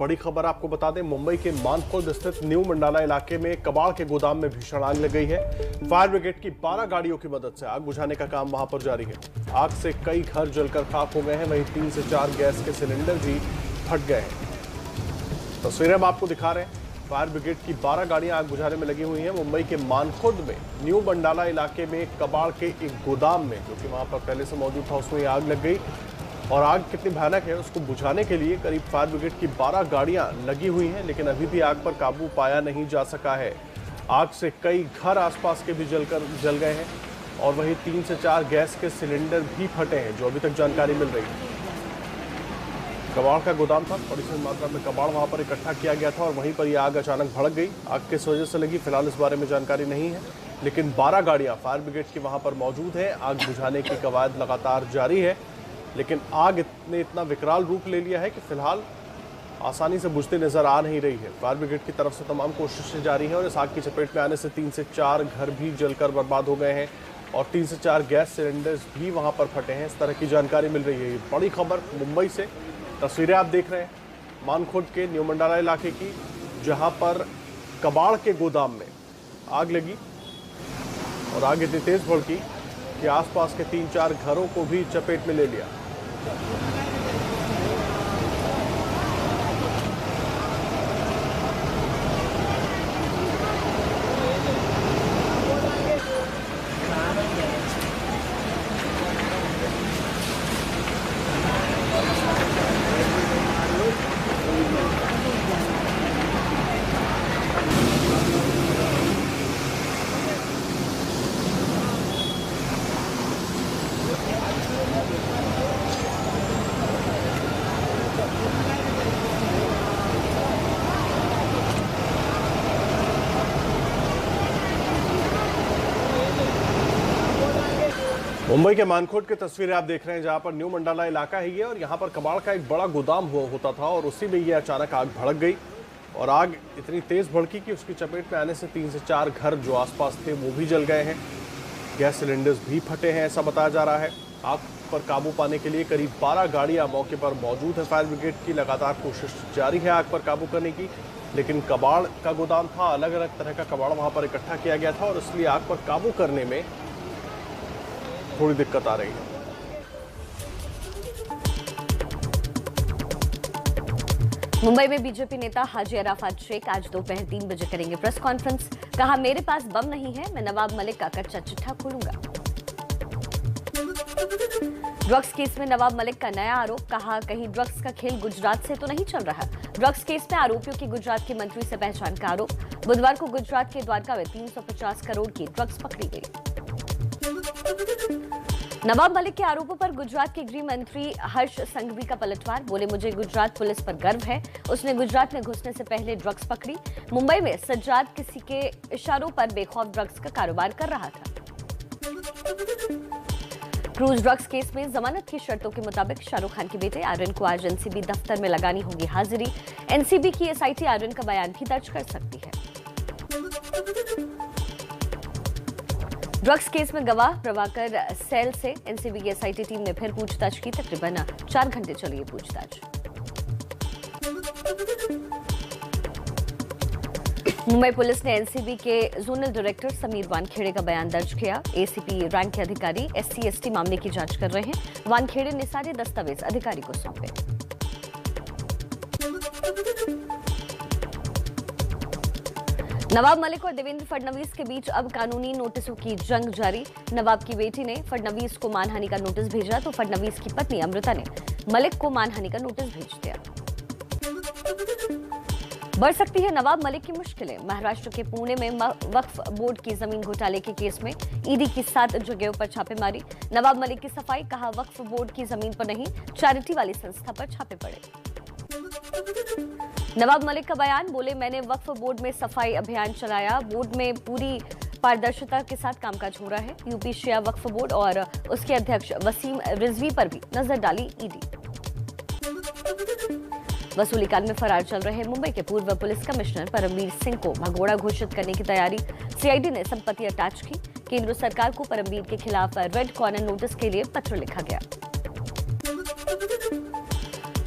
बड़ी खबर आपको बता दें, मुंबई के मानखुर्द स्थित न्यू मंडाला इलाके में कबाड़ के गोदाम में भीषण आग लग गई है। फायर ब्रिगेड की 12 गाड़ियों की मदद से आग बुझाने का काम वहां पर जारी है। आग से कई घर जलकर खाक हो गए हैं, वहीं 3 से 4 गैस के सिलेंडर भी फट गए हैं। तस्वीरें हम आपको दिखा रहे हैं। फायर ब्रिगेड की 12 गाड़ियां आग बुझाने में लगी हुई हैं। मुंबई के मानखुर्द में न्यू मंडाला इलाके में कबाड़ के एक गोदाम में, जो कि वहां पर पहले से मौजूद था, उसमें आग लग गई। और आग कितनी भयानक है उसको बुझाने के लिए करीब फायर ब्रिगेड की 12 गाड़ियां लगी हुई हैं, लेकिन अभी भी आग पर काबू पाया नहीं जा सका है। आग से कई घर आसपास के भी जल गए हैं और वहीं 3 से 4 गैस के सिलेंडर भी फटे हैं, जो अभी तक जानकारी मिल रही है। कबाड़ का गोदाम था, बड़ी मात्रा में कबाड़ वहां पर इकट्ठा किया गया था और वहीं पर यह आग अचानक भड़क गई। आग किस वजह से लगी फिलहाल इस बारे में जानकारी नहीं है, लेकिन 12 गाड़ियां फायर ब्रिगेड की वहां पर मौजूद है। आग बुझाने की कवायद लगातार जारी है, लेकिन आग ने इतना विकराल रूप ले लिया है कि फिलहाल आसानी से बुझती नजर आ नहीं रही है। फायर ब्रिगेड की तरफ से तमाम कोशिशें जारी हैं और इस आग की चपेट में आने से 3 से 4 घर भी जलकर बर्बाद हो गए हैं और 3 से 4 गैस सिलेंडर्स भी वहां पर फटे हैं। इस तरह की जानकारी मिल रही है। ये बड़ी खबर मुंबई से, तस्वीरें आप देख रहे हैं मानखुर्द के न्यू मंडाला इलाके की, जहां पर कबाड़ के गोदाम में आग लगी और आग इतनी तेज भड़की कि आसपास के 3-4 घरों को भी चपेट में ले लिया। मुंबई के मानखुर्द की तस्वीरें आप देख रहे हैं, जहां पर न्यू मंडाला इलाका है ये, और यहां पर कबाड़ का एक बड़ा गोदाम होता था और उसी में ये अचानक आग भड़क गई और आग इतनी तेज भड़की कि उसकी चपेट में आने से 3 से 4 घर जो आसपास थे वो भी जल गए हैं। गैस सिलेंडर्स भी फटे हैं, ऐसा बताया जा रहा है। आग पर काबू पाने के लिए करीब 12 गाड़ियां मौके पर मौजूद है। फायर ब्रिगेड की लगातार कोशिश जारी है आग पर काबू करने की, लेकिन कबाड़ का गोदाम था, अलग अलग तरह का कबाड़ वहां पर इकट्ठा किया गया था और इसलिए आग पर काबू करने में थोड़ी दिक्कत आ रही है। मुंबई में बीजेपी नेता हाजी अराफात शेख आज दोपहर 3 बजे करेंगे प्रेस कॉन्फ्रेंस। कहा, मेरे पास बम नहीं है, मैं नवाब मलिक का कच्चा चिट्ठा खोलूंगा। ड्रग्स केस में नवाब मलिक का नया आरोप। कहा, कहीं ड्रग्स का खेल गुजरात से तो नहीं चल रहा। ड्रग्स केस में आरोपियों की गुजरात के मंत्री से पहचान का आरोप। बुधवार को गुजरात के द्वारका में 350 करोड़ की ड्रग्स पकड़ी गई। नवाब मलिक के आरोपों पर गुजरात के गृह मंत्री हर्ष संघवी का पलटवार। बोले, मुझे गुजरात पुलिस पर गर्व है, उसने गुजरात में घुसने से पहले ड्रग्स पकड़ी। मुंबई में सज्जाद किसी के इशारों पर बेखौफ ड्रग्स का कारोबार कर रहा था। क्रूज ड्रग्स केस में जमानत की शर्तों के मुताबिक शाहरुख खान के बेटे आर्यन को आज एनसीबी दफ्तर में लगानी होगी हाजिरी। एनसीबी की एसआईटी आर्यन का बयान भी दर्ज कर सकती है। ड्रग्स केस में गवाह प्रभाकर सेल से एनसीबी की एसआईटी टीम ने फिर पूछताछ की। तकरीबन 4 घंटे चली ये पूछताछ। मुंबई पुलिस ने एनसीबी के जोनल डायरेक्टर समीर वानखेड़े का बयान दर्ज किया। एसीपी रैंक के अधिकारी एससी/एसटी मामले की जांच कर रहे हैं। वानखेड़े ने सारे दस्तावेज अधिकारी को सौंपे। नवाब मलिक और देवेंद्र फडणवीस के बीच अब कानूनी नोटिसों की जंग जारी। नवाब की बेटी ने फडणवीस को मानहानि का नोटिस भेजा तो फडणवीस की पत्नी अमृता ने मलिक को मानहानि का नोटिस भेज दिया। बढ़ सकती है नवाब मलिक की मुश्किलें। महाराष्ट्र के पुणे में वक्फ बोर्ड की जमीन घोटाले के केस में ईडी की 7 जगहों पर छापेमारी। नवाब मलिक की सफाई। कहा, वक्फ बोर्ड की जमीन पर नहीं, चैरिटी वाली संस्था पर छापे पड़े। नवाब मलिक का बयान। बोले, मैंने वक्फ बोर्ड में सफाई अभियान चलाया, बोर्ड में पूरी पारदर्शिता के साथ कामकाज हो रहा है। यूपी शिया वक्फ बोर्ड और उसके अध्यक्ष वसीम रिजवी पर भी नजर डाली ईडी। वसूली कांड में फरार चल रहे मुंबई के पूर्व पुलिस कमिश्नर परमवीर सिंह को भगोड़ा घोषित करने की तैयारी। सीआईडी ने संपत्ति अटैच की। केंद्र सरकार को परमवीर के खिलाफ रेड कॉर्नर नोटिस के लिए पत्र लिखा गया।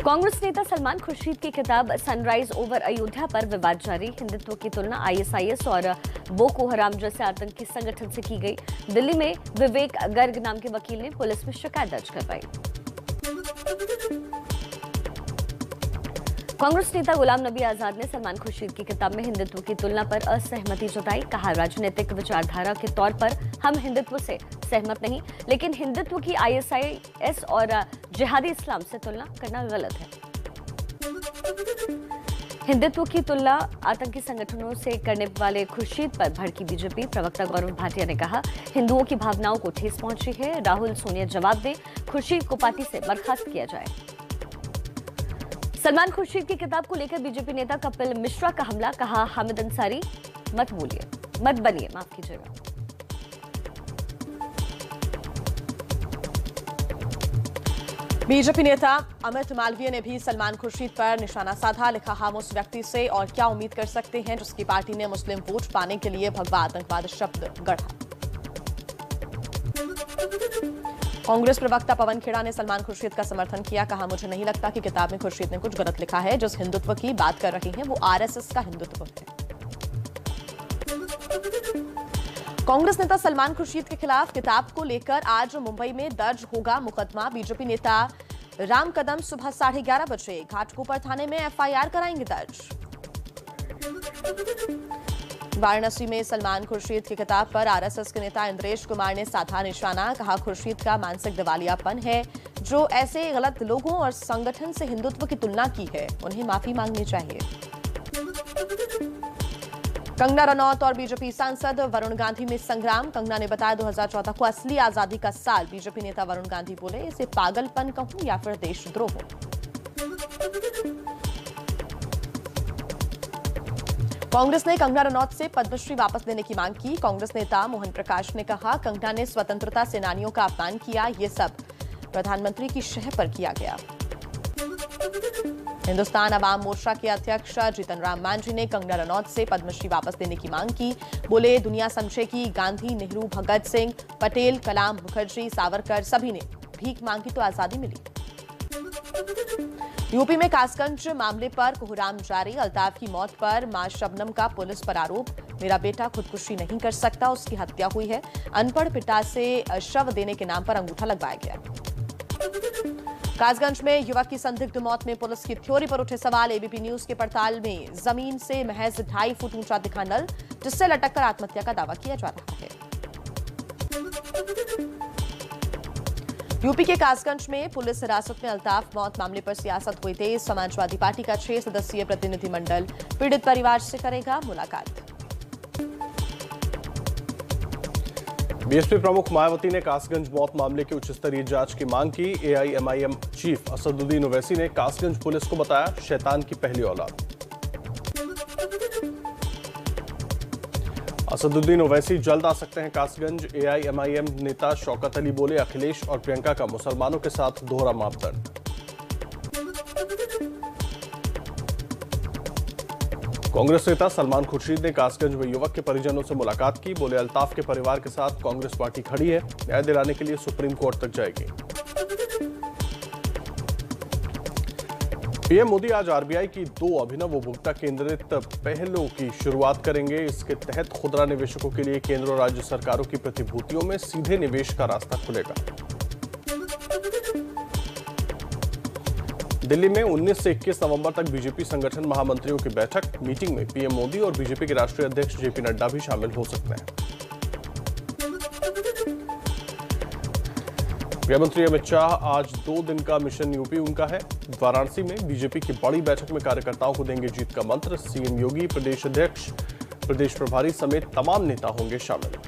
कांग्रेस नेता सलमान खुर्शीद की किताब सनराइज ओवर अयोध्या पर विवाद जारी। हिंदुत्व की तुलना आईएसआईएस और बोको हराम जैसे आतंकी संगठन से की गई। दिल्ली में विवेक गर्ग नाम के वकील ने पुलिस में शिकायत दर्ज करवाई। कांग्रेस नेता गुलाम नबी आजाद ने सलमान खुर्शीद की किताब में हिंदुत्व की तुलना पर असहमति जताई। कहा, राजनीतिक विचारधारा के तौर पर हम हिंदुत्व से सहमत नहीं, लेकिन हिंदुत्व की आईएसआईएस और जिहादी इस्लाम से तुलना करना गलत है। हिंदुत्व की तुलना आतंकी संगठनों से करने वाले खुर्शीद पर भड़की बीजेपी प्रवक्ता गौरव भाटिया ने कहा, हिंदुओं की भावनाओं को ठेस पहुंची है। राहुल सोनिया जवाब दें, खुर्शीद को पार्टी से बर्खास्त किया जाए। सलमान खुर्शीद की किताब को लेकर बीजेपी नेता कपिल मिश्रा का हमला। कहा, हामिद अंसारी मत बनिए, माफ कीजिएगा। बीजेपी नेता अमित मालवीय ने भी सलमान खुर्शीद पर निशाना साधा। लिखा, हम उस व्यक्ति से और क्या उम्मीद कर सकते हैं जिसकी पार्टी ने मुस्लिम वोट पाने के लिए भगवा आतंकवाद शब्द गढ़ा। कांग्रेस प्रवक्ता पवन खेड़ा ने सलमान खुर्शीद का समर्थन किया। कहा, मुझे नहीं लगता कि किताब में खुर्शीद ने कुछ गलत लिखा है। जिस हिंदुत्व की बात कर रही हैं वो आरएसएस का हिंदुत्व है। कांग्रेस नेता सलमान खुर्शीद के खिलाफ किताब को लेकर आज मुंबई में दर्ज होगा मुकदमा। बीजेपी नेता राम कदम सुबह 11:30 बजे घाटकोपर थाने में एफआईआर कराएंगे दर्ज। वाराणसी में सलमान खुर्शीद की किताब पर आरएसएस के नेता इंद्रेश कुमार ने साधा निशाना। कहा, खुर्शीद का मानसिक दिवालियापन है। जो ऐसे गलत लोगों और संगठन से हिंदुत्व की तुलना की है उन्हें माफी मांगनी चाहिए। कंगना रनौत और बीजेपी सांसद वरुण गांधी में संग्राम। कंगना ने बताया, 2014 को असली आजादी का साल। बीजेपी नेता वरुण गांधी बोले, इसे पागलपन कहूं या फिर देशद्रोह। कांग्रेस ने कंगना रनौत से पद्मश्री वापस लेने की मांग की। कांग्रेस नेता मोहन प्रकाश ने कहा, कंगना ने स्वतंत्रता सेनानियों का अपमान किया, ये सब प्रधानमंत्री की शह पर किया गया। हिंदुस्तान अवाम मोर्चा के अध्यक्ष जीतन राम मांझी ने कंगना रनौत से पद्मश्री वापस लेने की मांग की। बोले, दुनिया समझे कि गांधी, नेहरू, भगत सिंह, पटेल, कलाम, मुखर्जी, सावरकर सभी ने भीख मांगी तो आजादी मिली। यूपी में कासगंज मामले पर कोहराम जारी। अल्ताफ की मौत पर मां शबनम का पुलिस पर आरोप। मेरा बेटा खुदकुशी नहीं कर सकता, उसकी हत्या हुई है। अनपढ़ पिता से शव देने के नाम पर अंगूठा लगवाया गया। कासगंज में युवक की संदिग्ध मौत में पुलिस की थ्योरी पर उठे सवाल। एबीपी न्यूज के पड़ताल में जमीन से महज 2.5 फुट ऊंचा दिखा नल, जिससे लटककर आत्महत्या का दावा किया जा रहा है। यूपी के कासगंज में पुलिस हिरासत में अल्ताफ मौत मामले पर सियासत हुई तेज। समाजवादी पार्टी का 6 सदस्यीय प्रतिनिधिमंडल पीड़ित परिवार से करेगा मुलाकात। बीएसपी प्रमुख मायावती ने कासगंज मौत मामले की उच्च स्तरीय जांच की मांग की। एआईएमआईएम चीफ असदुद्दीन ओवैसी ने कासगंज पुलिस को बताया शैतान की पहली औलाद। असदुद्दीन ओवैसी जल्द आ सकते हैं कासगंज। एआईएमआईएम नेता शौकत अली बोले, अखिलेश और प्रियंका का मुसलमानों के साथ दोहरा मापदंड। कांग्रेस नेता सलमान खुर्शीद ने कासगंज में युवक के परिजनों से मुलाकात की। बोले, अल्ताफ के परिवार के साथ कांग्रेस पार्टी खड़ी है, न्याय दिलाने के लिए सुप्रीम कोर्ट तक जाएगी। पीएम मोदी आज आरबीआई की 2 अभिनव उपभोक्ता केंद्रित पहलों की शुरुआत करेंगे। इसके तहत खुदरा निवेशकों के लिए केंद्र और राज्य सरकारों की प्रतिभूतियों में सीधे निवेश का रास्ता खुलेगा। दिल्ली में 19 से 21 नवंबर तक बीजेपी संगठन महामंत्रियों की बैठक। मीटिंग में पीएम मोदी और बीजेपी के राष्ट्रीय अध्यक्ष जेपी नड्डा भी शामिल हो सकते हैं। गृहमंत्री अमित शाह आज 2 दिन का मिशन यूपी उनका है। वाराणसी में बीजेपी की बड़ी बैठक में कार्यकर्ताओं को देंगे जीत का मंत्र। सीएम योगी, प्रदेश अध्यक्ष, प्रदेश प्रभारी समेत तमाम नेता होंगे शामिल।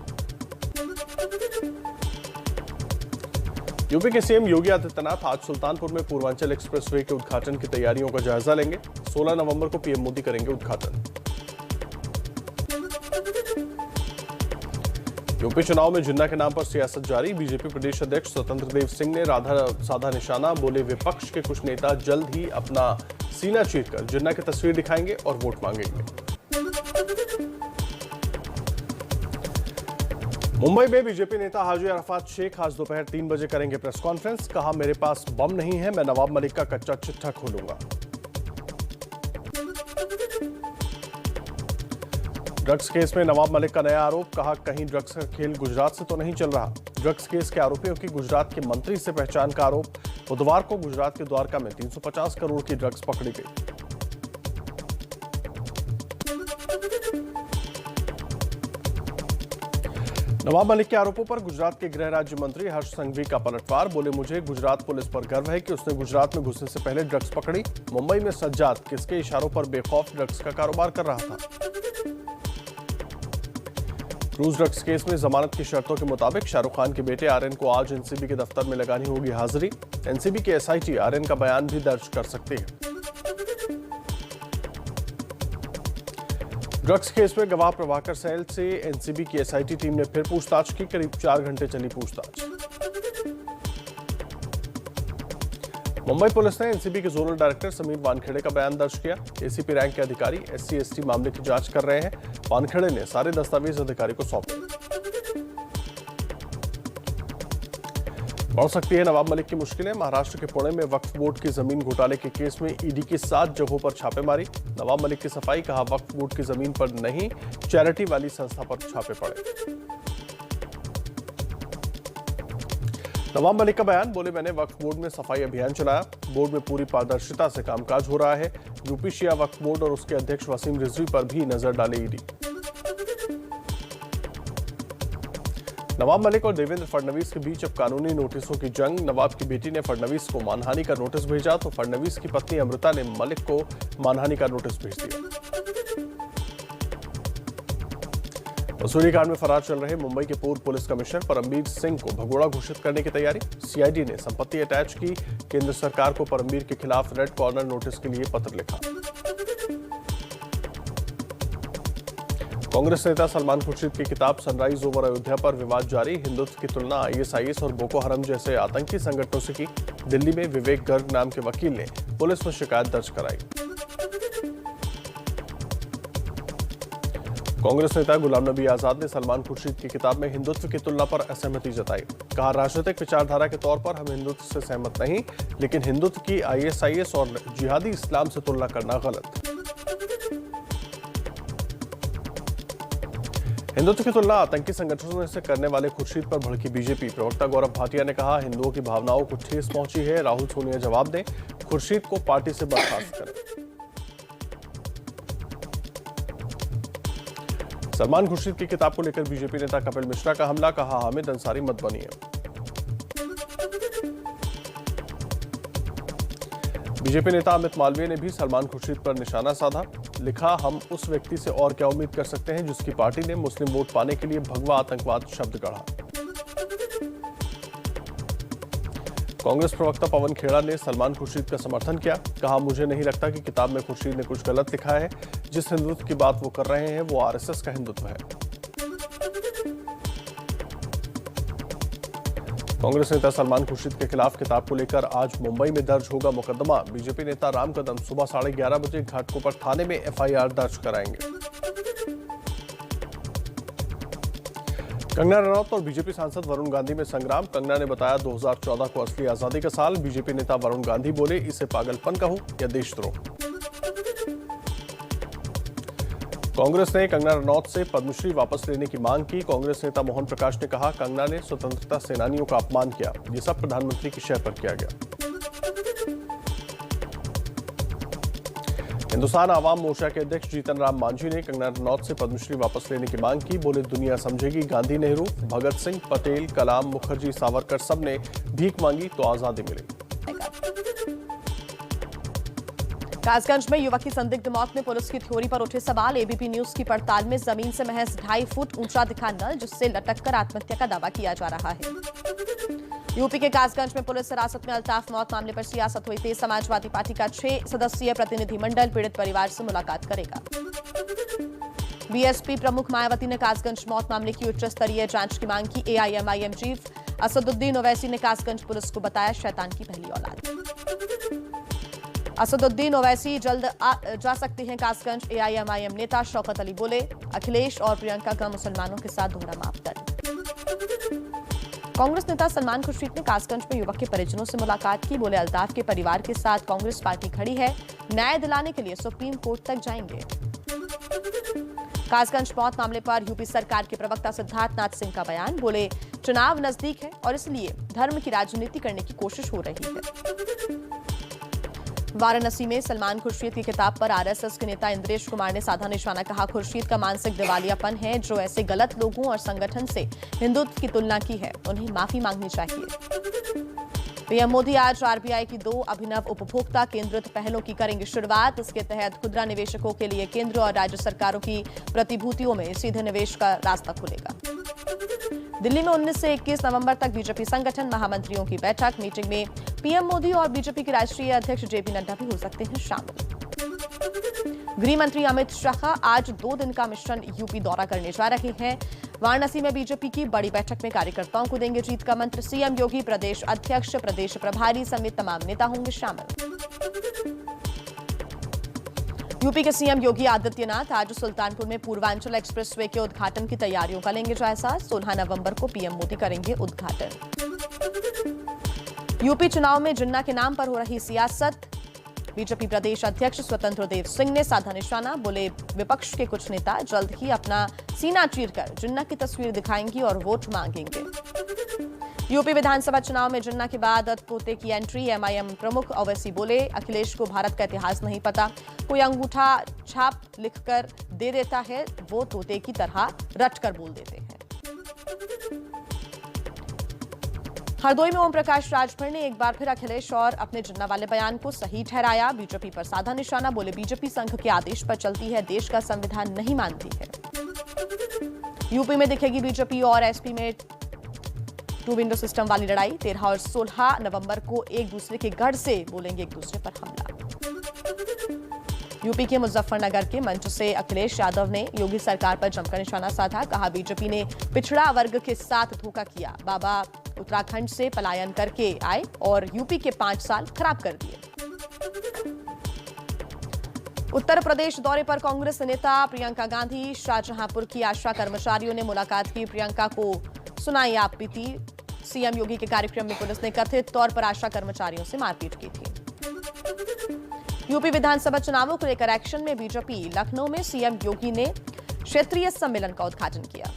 यूपी के सीएम योगी आदित्यनाथ आज सुल्तानपुर में पूर्वांचल एक्सप्रेसवे के उद्घाटन की तैयारियों का जायजा लेंगे। 16 नवंबर को पीएम मोदी करेंगे उद्घाटन। यूपी चुनाव में जिन्ना के नाम पर सियासत जारी। बीजेपी प्रदेश अध्यक्ष स्वतंत्र देव सिंह ने साधा निशाना। बोले, विपक्ष के कुछ नेता जल्द ही अपना सीना चीरकर जिन्ना की तस्वीर दिखाएंगे और वोट मांगेंगे। मुंबई में बीजेपी नेता हाजी अरफात शेख आज दोपहर 3 बजे करेंगे प्रेस कॉन्फ्रेंस। कहा, मेरे पास बम नहीं है, मैं नवाब मलिक का कच्चा चिट्ठा खोलूंगा। ड्रग्स केस में नवाब मलिक का नया आरोप। कहा, कहीं ड्रग्स का खेल गुजरात से तो नहीं चल रहा। ड्रग्स केस के आरोपियों की गुजरात के मंत्री से पहचान का आरोप। बुधवार को गुजरात के द्वारका में 350 करोड़ की ड्रग्स पकड़ी गई। नवाब मलिक के आरोपों पर गुजरात के गृह राज्य मंत्री हर्ष संघवी का पलटवार। बोले, मुझे गुजरात पुलिस पर गर्व है कि उसने गुजरात में घुसने से पहले ड्रग्स पकड़ी। मुंबई में सज्जाद किसके इशारों पर बेखौफ ड्रग्स का कारोबार कर रहा था। क्रूज ड्रग्स केस में जमानत की शर्तों के मुताबिक शाहरुख खान के बेटे आर्यन को आज एनसीबी के दफ्तर में लगानी होगी हाजिरी। एनसीबी के एसआईटी आर्यन का बयान भी दर्ज कर सकती है। ड्रग्स केस में गवाह प्रभाकर सैल से एनसीबी की एसआईटी टीम ने फिर पूछताछ की। करीब 4 घंटे चली पूछताछ। मुंबई पुलिस ने एनसीबी के जोनल डायरेक्टर समीर वानखेड़े का बयान दर्ज किया। एसीपी रैंक के अधिकारी एससी/एसटी मामले की जांच कर रहे हैं। वानखेड़े ने सारे दस्तावेज अधिकारी को सौंपे। बढ़ सकती है नवाब मलिक की मुश्किलें। महाराष्ट्र के पुणे में वक्फ बोर्ड की जमीन घोटाले के केस में ईडी की 7 जगहों पर छापेमारी। नवाब मलिक की सफाई। कहा, वक्फ बोर्ड की जमीन पर नहीं, चैरिटी वाली संस्था पर छापे पड़े। नवाब मलिक का बयान। बोले, मैंने वक्फ बोर्ड में सफाई अभियान चलाया। बोर्ड में पूरी पारदर्शिता से कामकाज हो रहा है। यूपी शिया वक्फ बोर्ड और उसके अध्यक्ष वसीम रिजवी पर भी नजर डाले ईडी। नवाब मलिक और देवेंद्र फडणवीस के बीच अब कानूनी नोटिसों की जंग। नवाब की बेटी ने फडणवीस को मानहानि का नोटिस भेजा तो फडणवीस की पत्नी अमृता ने मलिक को मानहानि का नोटिस भेज दिया। वसूली कांड में फरार चल रहे मुंबई के पूर्व पुलिस कमिश्नर परमबीर सिंह को भगोड़ा घोषित करने की तैयारी। सीआईडी ने संपत्ति अटैच की। केंद्र सरकार को परमबीर के खिलाफ रेड कॉर्नर नोटिस के लिए पत्र लिखा। कांग्रेस नेता सलमान खुर्शीद की किताब सनराइज ओवर अयोध्या पर विवाद जारी। हिंदुत्व की तुलना आईएसआईएस और बोको हरम जैसे आतंकी संगठनों से की। दिल्ली में विवेक गर्ग नाम के वकील ने पुलिस में शिकायत दर्ज कराई। कांग्रेस नेता गुलाम नबी आजाद ने सलमान खुर्शीद की किताब में हिंदुत्व की तुलना पर असहमति जताई। कहा, राजनीतिक विचारधारा के तौर पर हम हिंदुत्व से सहमत नहीं, लेकिन हिंदुत्व की आईएसआईएस और जिहादी इस्लाम से तुलना करना गलत। हिंदुत्व की तुलना आतंकी संगठनों से करने वाले खुर्शीद पर भड़की बीजेपी। प्रवक्ता गौरव भाटिया ने कहा, हिंदुओं की भावनाओं को ठेस पहुंची है। राहुल सोनिया जवाब दें, खुर्शीद को पार्टी से बर्खास्त करें। सलमान खुर्शीद की किताब को लेकर बीजेपी नेता कपिल मिश्रा का हमला। कहा, हामिद अंसारी मत बनिए। बीजेपी नेता अमित मालवीय ने भी सलमान खुर्शीद पर निशाना साधा। लिखा, हम उस व्यक्ति से और क्या उम्मीद कर सकते हैं जिसकी पार्टी ने मुस्लिम वोट पाने के लिए भगवा आतंकवाद शब्द गढ़ा। कांग्रेस प्रवक्ता पवन खेड़ा ने सलमान खुर्शीद का समर्थन किया। कहा, मुझे नहीं लगता कि किताब में खुर्शीद ने कुछ गलत लिखा है। जिस हिंदुत्व की बात वो कर रहे हैं वो आरएसएस का हिंदुत्व है। कांग्रेस नेता सलमान खुर्शीद के खिलाफ किताब को लेकर आज मुंबई में दर्ज होगा मुकदमा। बीजेपी नेता राम कदम सुबह 11:30 बजे घाटकोपर थाने में एफआईआर दर्ज कराएंगे। कंगना रनौत और बीजेपी सांसद वरुण गांधी में संग्राम। कंगना ने बताया, 2014 को असली आजादी का साल। बीजेपी नेता वरुण गांधी बोले, इसे पागलपन कहूं या देशद्रोह। कांग्रेस ने कंगना रनौत से पद्मश्री वापस लेने की मांग की। कांग्रेस नेता मोहन प्रकाश ने कहा, कंगना ने स्वतंत्रता सेनानियों का अपमान किया। ये सब प्रधानमंत्री की शय पर किया गया। हिंदुस्तान आवाम मोर्चा के अध्यक्ष जीतन राम मांझी ने कंगना रनौत से पद्मश्री वापस लेने की मांग की। बोले, दुनिया समझेगी गांधी, नेहरू, भगत सिंह, पटेल, कलाम, मुखर्जी, सावरकर सबने भीख मांगी तो आजादी मिली। कासगंज में युवक की संदिग्ध मौत में पुलिस की थ्योरी पर उठे सवाल। एबीपी न्यूज की पड़ताल में जमीन से महज 2.5 फुट ऊंचा दिखा नल, जिससे लटककर आत्महत्या का दावा किया जा रहा है। यूपी के कासगंज में पुलिस हिरासत में अल्ताफ मौत मामले पर सियासत हुई तेज। समाजवादी पार्टी का 6 सदस्यीय प्रतिनिधिमंडल पीड़ित परिवार से मुलाकात करेगा। बीएसपी प्रमुख मायावती ने कासगंज मौत मामले की उच्च स्तरीय जांच की मांग की। एआईएमआईएम चीफ असदुद्दीन ओवैसी ने कासगंज पुलिस को बताया शैतान की पहली औलाद। असदुद्दीन ओवैसी जल्द जा सकते हैं कासगंज। एआईएमआईएम नेता शौकत अली बोले, अखिलेश और प्रियंका का मुसलमानों के साथ दोहरा मापदंड। कांग्रेस नेता सलमान खुर्शीद ने कासगंज में युवक के परिजनों से मुलाकात की। बोले अल्ताफ के परिवार के साथ कांग्रेस पार्टी खड़ी है, न्याय दिलाने के लिए सुप्रीम कोर्ट तक जाएंगे। कासगंज मौत मामले पर यूपी सरकार के प्रवक्ता सिद्धार्थ नाथ सिंह का बयान। बोले चुनाव नजदीक है और इसलिए धर्म की राजनीति करने की कोशिश हो रही है। वाराणसी में सलमान खुर्शीद की किताब पर आरएसएस के नेता इंद्रेश कुमार ने साधा निशाना। कहा खुर्शीद का मानसिक दिवालियापन है, जो ऐसे गलत लोगों और संगठन से हिंदुत्व की तुलना की है, उन्हें माफी मांगनी चाहिए। पीएम मोदी आज आरबीआई की 2 अभिनव उपभोक्ता केंद्रित पहलों की करेंगे शुरुआत। इसके तहत खुदरा निवेशकों के लिए केंद्र और राज्य सरकारों की प्रतिभूतियों में सीधे निवेश का रास्ता खुलेगा। दिल्ली में 19 से 21 नवंबर तक बीजेपी संगठन महामंत्रियों की बैठक। मीटिंग में पीएम मोदी और बीजेपी के राष्ट्रीय अध्यक्ष जेपी नड्डा भी हो सकते हैं शामिल। गृह मंत्री अमित शाह आज 2 दिन का मिशन यूपी दौरा करने जा रहे हैं। वाराणसी में बीजेपी की बड़ी बैठक में कार्यकर्ताओं को देंगे जीत का मंत्र। सीएम योगी, प्रदेश अध्यक्ष, प्रदेश प्रभारी समेत तमाम नेता होंगे शामिल। यूपी के सीएम योगी आदित्यनाथ आज सुल्तानपुर में पूर्वांचल एक्सप्रेसवे के उद्घाटन की तैयारियों का लेंगे जायजा। 16 नवंबर को पीएम मोदी करेंगे उद्घाटन। यूपी चुनाव में जिन्ना के नाम पर हो रही सियासत। बीजेपी प्रदेश अध्यक्ष स्वतंत्र देव सिंह ने साधा निशाना। बोले विपक्ष के कुछ नेता जल्द ही अपना सीना चीरकर जिन्ना की तस्वीर दिखाएंगी और वोट मांगेंगे। यूपी विधानसभा चुनाव में जिन्ना के बाद तोते की एंट्री। एमआईएम प्रमुख ओवैसी बोले अखिलेश को भारत का इतिहास नहीं पता, कोई अंगूठा छाप लिखकर दे देता है, वो तोते की तरह रटकर बोल देते हैं। हरदोई में ओम प्रकाश राजभर ने एक बार फिर अखिलेश और अपने जिन्ना वाले बयान को सही ठहराया। बीजेपी पर साधा निशाना। बोले बीजेपी संघ के आदेश पर चलती है, देश का संविधान नहीं मानती है। यूपी में दिखेगी बीजेपी और एसपी में 2 विंडो सिस्टम वाली लड़ाई। 13 और 16 नवंबर को एक दूसरे के गढ़ से बोलेंगे एक दूसरे पर हमला। यूपी के मुजफ्फरनगर के मंच से अखिलेश यादव ने योगी सरकार पर जमकर निशाना साधा। कहा बीजेपी ने पिछड़ा वर्ग के साथ धोखा किया। बाबा उत्तराखंड से पलायन करके आए और यूपी के 5 साल खराब कर दिए। उत्तर प्रदेश दौरे पर कांग्रेस नेता प्रियंका गांधी। शाहजहांपुर की आशा कर्मचारियों ने मुलाकात की। प्रियंका को सुनाई आप बीती। सीएम योगी के कार्यक्रम में पुलिस ने कथित तौर पर आशा कर्मचारियों से मारपीट की थी। यूपी विधानसभा चुनावों को लेकर एक्शन में बीजेपी। लखनऊ में सीएम योगी ने क्षेत्रीय सम्मेलन का उद्घाटन किया।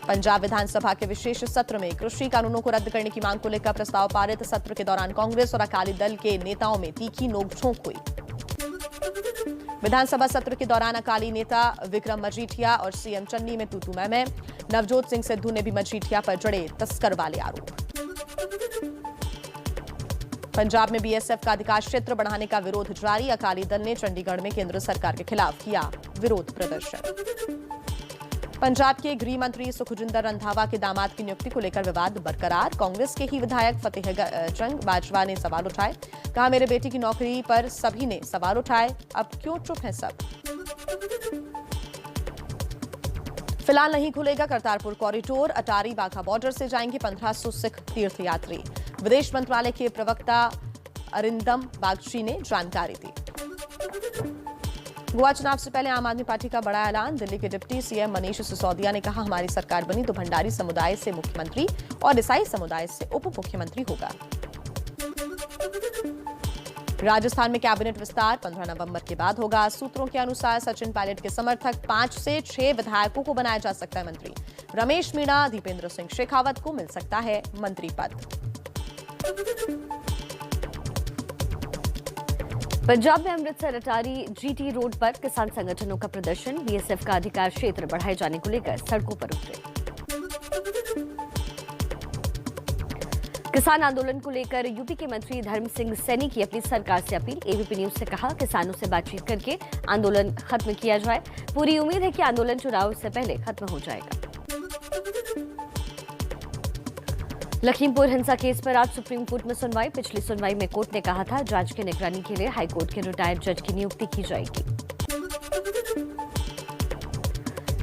पंजाब विधानसभा के विशेष सत्र में कृषि कानूनों को रद्द करने की मांग को लेकर प्रस्ताव पारित। सत्र के दौरान कांग्रेस और अकाली दल के नेताओं में तीखी नोकझोंक हुई। विधानसभा सत्र के दौरान अकाली नेता विक्रम मजीठिया और सीएम चन्नी में तू-तू मैं। नवजोत सिंह सिद्धू ने भी मजीठिया पर जड़े तस्कर वाले आरोप। पंजाब में बीएसएफ का अधिकार क्षेत्र बढ़ाने का विरोध जारी। अकाली दल ने चंडीगढ़ में केंद्र सरकार के खिलाफ किया विरोध प्रदर्शन। पंजाब के गृह मंत्री सुखजिंदर रंधावा के दामाद की नियुक्ति को लेकर विवाद बरकरार। कांग्रेस के ही विधायक फतेह जंग बाजवा ने सवाल उठाए। कहा मेरे बेटी की नौकरी पर सभी ने सवाल उठाए, अब क्यों चुप हैं सब। फिलहाल नहीं खुलेगा करतारपुर कॉरिडोर। अटारी वाघा बॉर्डर से जाएंगे 1500 सिख तीर्थयात्री। विदेश मंत्रालय के प्रवक्ता अरिंदम बागची ने जानकारी दी। गोवा चुनाव से पहले आम आदमी पार्टी का बड़ा ऐलान। दिल्ली के डिप्टी सीएम मनीष सिसोदिया ने कहा हमारी सरकार बनी तो भंडारी समुदाय से मुख्यमंत्री और ईसाई समुदाय से उप मुख्यमंत्री होगा। राजस्थान में कैबिनेट विस्तार 15 नवंबर के बाद होगा। सूत्रों के अनुसार सचिन पायलट के समर्थक 5 से 6 विधायकों को बनाया जा सकता है मंत्री। रमेश मीणा, दीपेंद्र सिंह शेखावत को मिल सकता है मंत्री पद। पंजाब में अमृतसर अटारी जीटी रोड पर किसान संगठनों का प्रदर्शन। बीएसएफ का अधिकार क्षेत्र बढ़ाए जाने को लेकर सड़कों पर उतरे। किसान आंदोलन को लेकर यूपी के मंत्री धर्म सिंह सैनी की अपनी सरकार से अपील। एबीपी न्यूज से कहा किसानों से बातचीत करके आंदोलन खत्म किया जाए। पूरी उम्मीद है कि आंदोलन चुनाव से पहले खत्म हो जाएगा। लखीमपुर हिंसा केस पर आज सुप्रीम कोर्ट में सुनवाई। पिछली सुनवाई में कोर्ट ने कहा था जांच की निगरानी के लिए हाईकोर्ट के रिटायर्ड जज की नियुक्ति की जाएगी।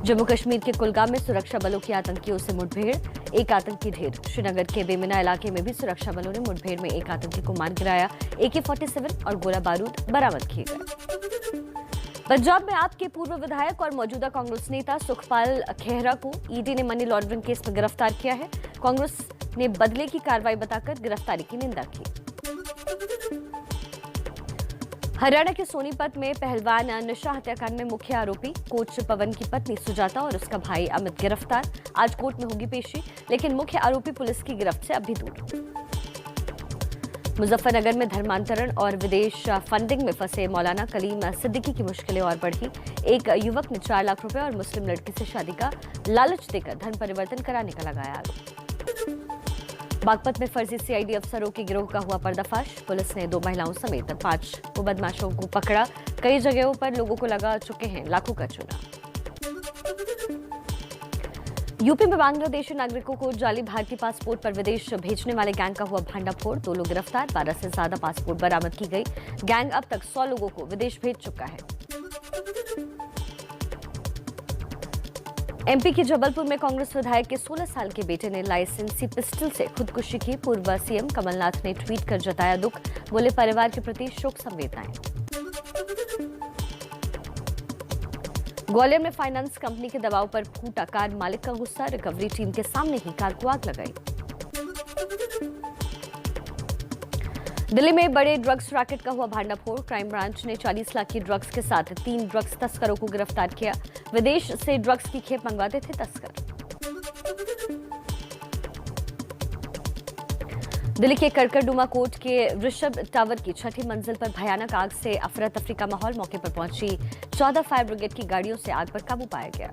जम्मू कश्मीर के कुलगाम में सुरक्षा बलों की आतंकियों से मुठभेड़, एक आतंकी ढेर। श्रीनगर के बेमिना इलाके में भी सुरक्षा बलों ने मुठभेड़ में एक आतंकी को मार गिराया। AK-47 और गोला बारूद बरामद किए गए। पंजाब में आप के पूर्व विधायक और मौजूदा कांग्रेस नेता सुखपाल खेहरा को ईडी ने मनी लॉन्ड्रिंग केस में गिरफ्तार किया है। कांग्रेस ने बदले की कार्रवाई बताकर गिरफ्तारी की निंदा की। हरियाणा के सोनीपत में पहलवान नशा हत्याकांड में मुख्य आरोपी कोच पवन की पत्नी सुजाता और उसका भाई अमित गिरफ्तार। आज कोर्ट में होगी पेशी, लेकिन मुख्य आरोपी पुलिस की गिरफ्त से अभी दूर। मुजफ्फरनगर में धर्मांतरण और विदेश फंडिंग में फंसे मौलाना कलीम सिद्दीकी की मुश्किलें और बढ़ी। एक युवक ने 4 लाख रुपए और मुस्लिम लड़की से शादी का लालच देकर धर्म परिवर्तन कराने का लगाया आरोप। बागपत में फर्जी सीआईडी अफसरों के गिरोह का हुआ पर्दाफाश। पुलिस ने 2 महिलाओं समेत 5 बदमाशों को पकड़ा। कई जगहों पर लोगों को लगा चुके हैं लाखों का चूना। यूपी में बांग्लादेशी नागरिकों को जाली भारतीय पासपोर्ट पर विदेश भेजने वाले गैंग का हुआ भांडाफोड़। 2 लोग गिरफ्तार, 12 से ज्यादा पासपोर्ट बरामद की गई। गैंग अब तक 100 लोगों को विदेश भेज चुका है। एमपी के जबलपुर में कांग्रेस विधायक के 16 साल के बेटे ने लाइसेंसी पिस्टल से खुदकुशी की। पूर्व सीएम कमलनाथ ने ट्वीट कर जताया दुख, बोले परिवार के प्रति शोक संवेदनाएं। ग्वालियर में फाइनेंस कंपनी के दबाव पर फूटा कार मालिक का गुस्सा। रिकवरी टीम के सामने ही कार को आग लगाई। दिल्ली में बड़े ड्रग्स रैकेट का हुआ भांडाफोड़। क्राइम ब्रांच ने 40 लाख की ड्रग्स के साथ 3 ड्रग्स तस्करों को गिरफ्तार किया। विदेश से ड्रग्स की खेप मंगवाते थे तस्कर। दिल्ली के करकरडुमा कोर्ट के ऋषभ टावर की 6ठी मंजिल पर भयानक आग से अफरा तफरी का माहौल। मौके पर पहुंची 14 फायर ब्रिगेड की गाड़ियों से आग पर काबू पाया गया।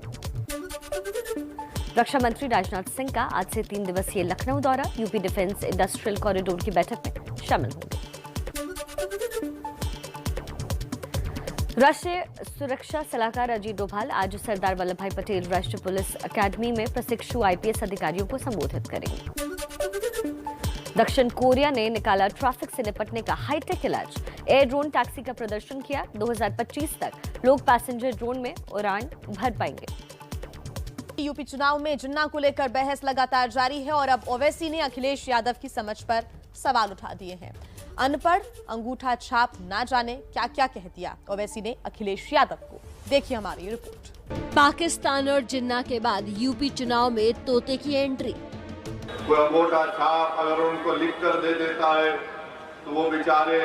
रक्षा मंत्री राजनाथ सिंह का आज से 3 दिवसीय लखनऊ दौरा। यूपी डिफेंस इंडस्ट्रियल कॉरिडोर की बैठक में शामिल होंगे। राष्ट्रीय सुरक्षा सलाहकार अजीत डोभाल आज सरदार वल्लभ भाई पटेल राष्ट्रीय पुलिस अकादमी में प्रशिक्षु आईपीएस अधिकारियों को संबोधित करेंगे। दक्षिण कोरिया ने निकाला ट्रैफिक से निपटने का हाईटेक इलाज। एयर ड्रोन टैक्सी का प्रदर्शन किया। 2025 तक लोग पैसेंजर ड्रोन में उड़ान भर पाएंगे। यूपी चुनाव में जिन्ना को लेकर बहस लगातार जारी है और अब ओवैसी ने अखिलेश यादव की समझ पर सवाल उठा दिए हैं। अनपढ़, अंगूठा छाप ना जाने क्या क्या कह दिया ओवैसी ने अखिलेश यादव को। देखिए हमारी रिपोर्ट। पाकिस्तान और जिन्ना के बाद यूपी चुनाव में तोते की एंट्री। कोई अंगूठा छाप अगर उनको लिख कर दे देता है तो वो बेचारे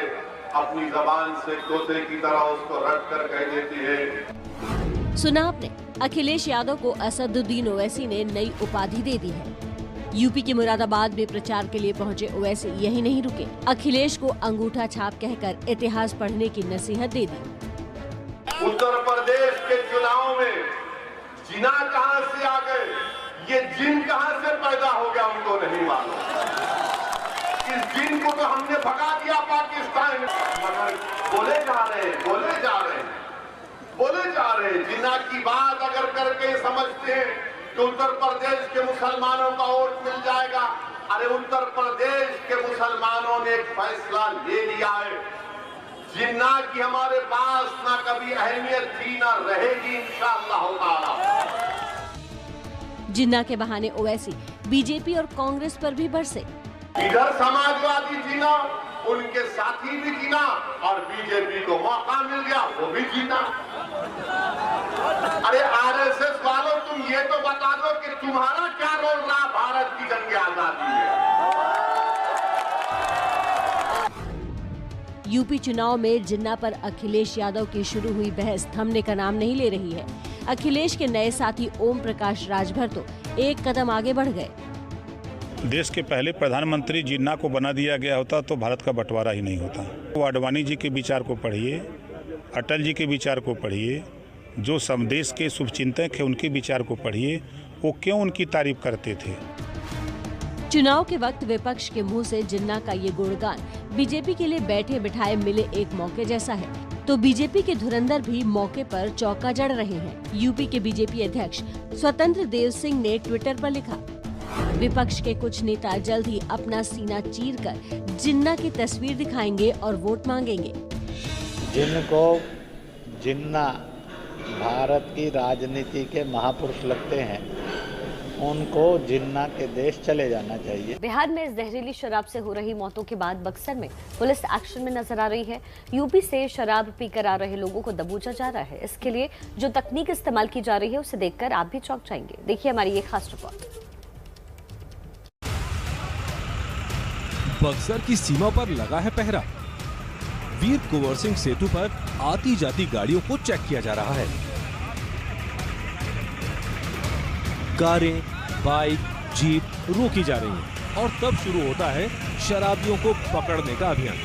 अपनी जबान से तोते की तरह उसको रट कर कह देती है। सुना आपने, अखिलेश यादव को असदुद्दीन ओवैसी ने नई उपाधि दे दी है। यूपी के मुरादाबाद में प्रचार के लिए पहुंचे ओवैसी यही नहीं रुके, अखिलेश को अंगूठा छाप कहकर इतिहास पढ़ने की नसीहत दे दी। उत्तर प्रदेश के चुनाव में जिन्ना कहां से आ गए, ये जिन कहां से पैदा हो गया उनको नहीं मालूम। इस जिन को तो हमने भगा दिया पाकिस्तान, मगर बोले जा रहे जिन्ना की बात अगर करके समझते हैं कि उत्तर प्रदेश के मुसलमानों का वोट मिल जाएगा। अरे उत्तर प्रदेश के मुसलमानों ने एक फैसला ले लिया है, जिन्ना की हमारे पास ना कभी अहमियत थी ना रहेगी इंशाअल्लाह ताला। जिन्ना के बहाने ओवैसी बीजेपी और कांग्रेस पर भी बरसे। इधर समाजवादी जीना, उनके साथी भी जीना और बीजेपी को मौका मिल गया वो भी जीना। अरे आरएसएस वालों, तुम ये तो बता दो कि तुम्हारा क्या रोल रहा भारत की जंग आजादी में। यूपी चुनाव में जिन्ना पर अखिलेश यादव की शुरू हुई बहस थमने का नाम नहीं ले रही है। अखिलेश के नए साथी ओम प्रकाश राजभर तो एक कदम आगे बढ़ गए। देश के पहले प्रधानमंत्री जिन्ना को बना दिया गया होता तो भारत का बंटवारा ही नहीं होता। वो आडवाणी जी के विचार को पढ़िए, अटल जी के विचार को पढ़िए, जो समदेश के शुभचिंतक है उनके विचार को पढ़िए, वो क्यों उनकी तारीफ करते थे। चुनाव के वक्त विपक्ष के मुंह से जिन्ना का ये गुणगान बीजेपी के लिए बैठे बिठाए मिले एक मौके जैसा है, तो बीजेपी के धुरंधर भी मौके पर चौका जड़ रहे हैं। यूपी के बीजेपी अध्यक्ष स्वतंत्र देव सिंह ने ट्विटर पर लिखा, विपक्ष के कुछ नेता जल्द ही अपना सीना चीरकर जिन्ना की तस्वीर दिखाएंगे और वोट मांगेंगे। जिनको जिन्ना भारत की राजनीति के महापुरुष लगते हैं, उनको जिन्ना के देश चले जाना चाहिए। बिहार में जहरीली शराब से हो रही मौतों के बाद बक्सर में पुलिस एक्शन में नजर आ रही है। यूपी से शराब पीकर आ रहे लोगों को दबोचा जा रहा है। इसके लिए जो तकनीक इस्तेमाल की जा रही है उसे देखकर आप भी चौंक जाएंगे। देखिए हमारी ये खास रिपोर्ट। बक्सर की सीमा पर लगा है पहरा। वीर कुंवर सिंह सेतु पर आती जाती गाड़ियों को चेक किया जा रहा है। कारें, बाइक, जीप रोकी जा रही हैं और तब शुरू होता है शराबियों को पकड़ने का अभियान।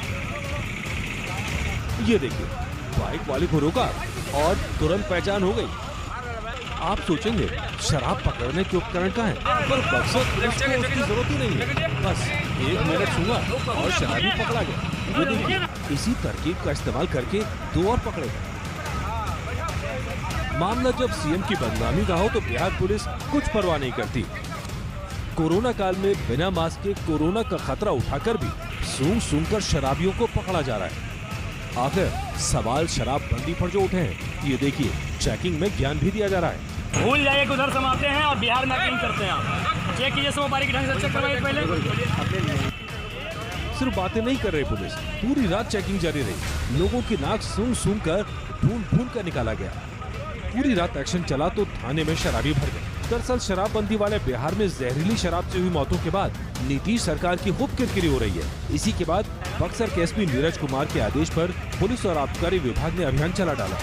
ये देखिए, बाइक वाले को रोका और तुरंत पहचान हो गई। आप सोचेंगे शराब पकड़ने के उपकरण कहाँ हैं? पर बक्सर पुलिस को उसकी जरूरत ही नहीं है। बस 1 मिनट सूंघा और शराबी पकड़ा गया। ये देखिए, इसी तरकीब का इस्तेमाल करके 2 और पकड़े गए। मामला जब सीएम की बदनामी का हो तो बिहार पुलिस कुछ परवाह नहीं करती। कोरोना काल में बिना मास्क के कोरोना का खतरा उठाकर भी सूंघ कर शराबियों को पकड़ा जा रहा है। आखिर सवाल शराब बंदी पर जो उठे हैं, ये देखिए चेकिंग में ज्ञान भी दिया जा रहा है। भूल जाइए कि उधर समाते हैं और बिहार में एक्टिंग करते हैं। चेक कीजिए, सब बारीक ढंग से चेक करवाइए पहले। सिर्फ बातें नहीं कर रही पुलिस, पूरी रात चेकिंग जारी रही। लोगों की नाक सूंघ कर भून कर निकाला गया। पूरी रात एक्शन चला तो थाने में शराबी भर गए। दरअसल शराबबंदी वाले बिहार में जहरीली शराब से हुई मौतों के बाद नीतीश सरकार की खूब किरकिरी हो रही है। इसी के बाद बक्सर के एसपी नीरज कुमार के आदेश पर पुलिस और आबकारी विभाग ने अभियान चला डाला।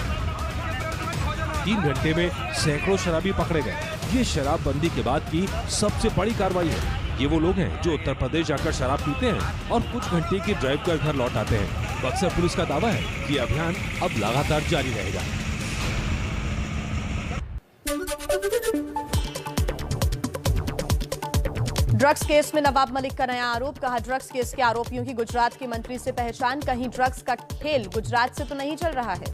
3 घंटे में सैकड़ों शराबी पकड़े गए। ये शराबबंदी के बाद की सबसे बड़ी कार्रवाई है। ये वो लोग हैं जो उत्तर प्रदेश जाकर शराब पीते हैं और कुछ घंटे की ड्राइव कर घर लौट आते हैं। बक्सर पुलिस का दावा है कि अभियान अब लगातार जारी रहेगा। ड्रग्स केस में नवाब मलिक का नया आरोप। कहा, ड्रग्स केस के आरोपियों की गुजरात के मंत्री से पहचान। कहीं ड्रग्स का खेल गुजरात से तो नहीं चल रहा है।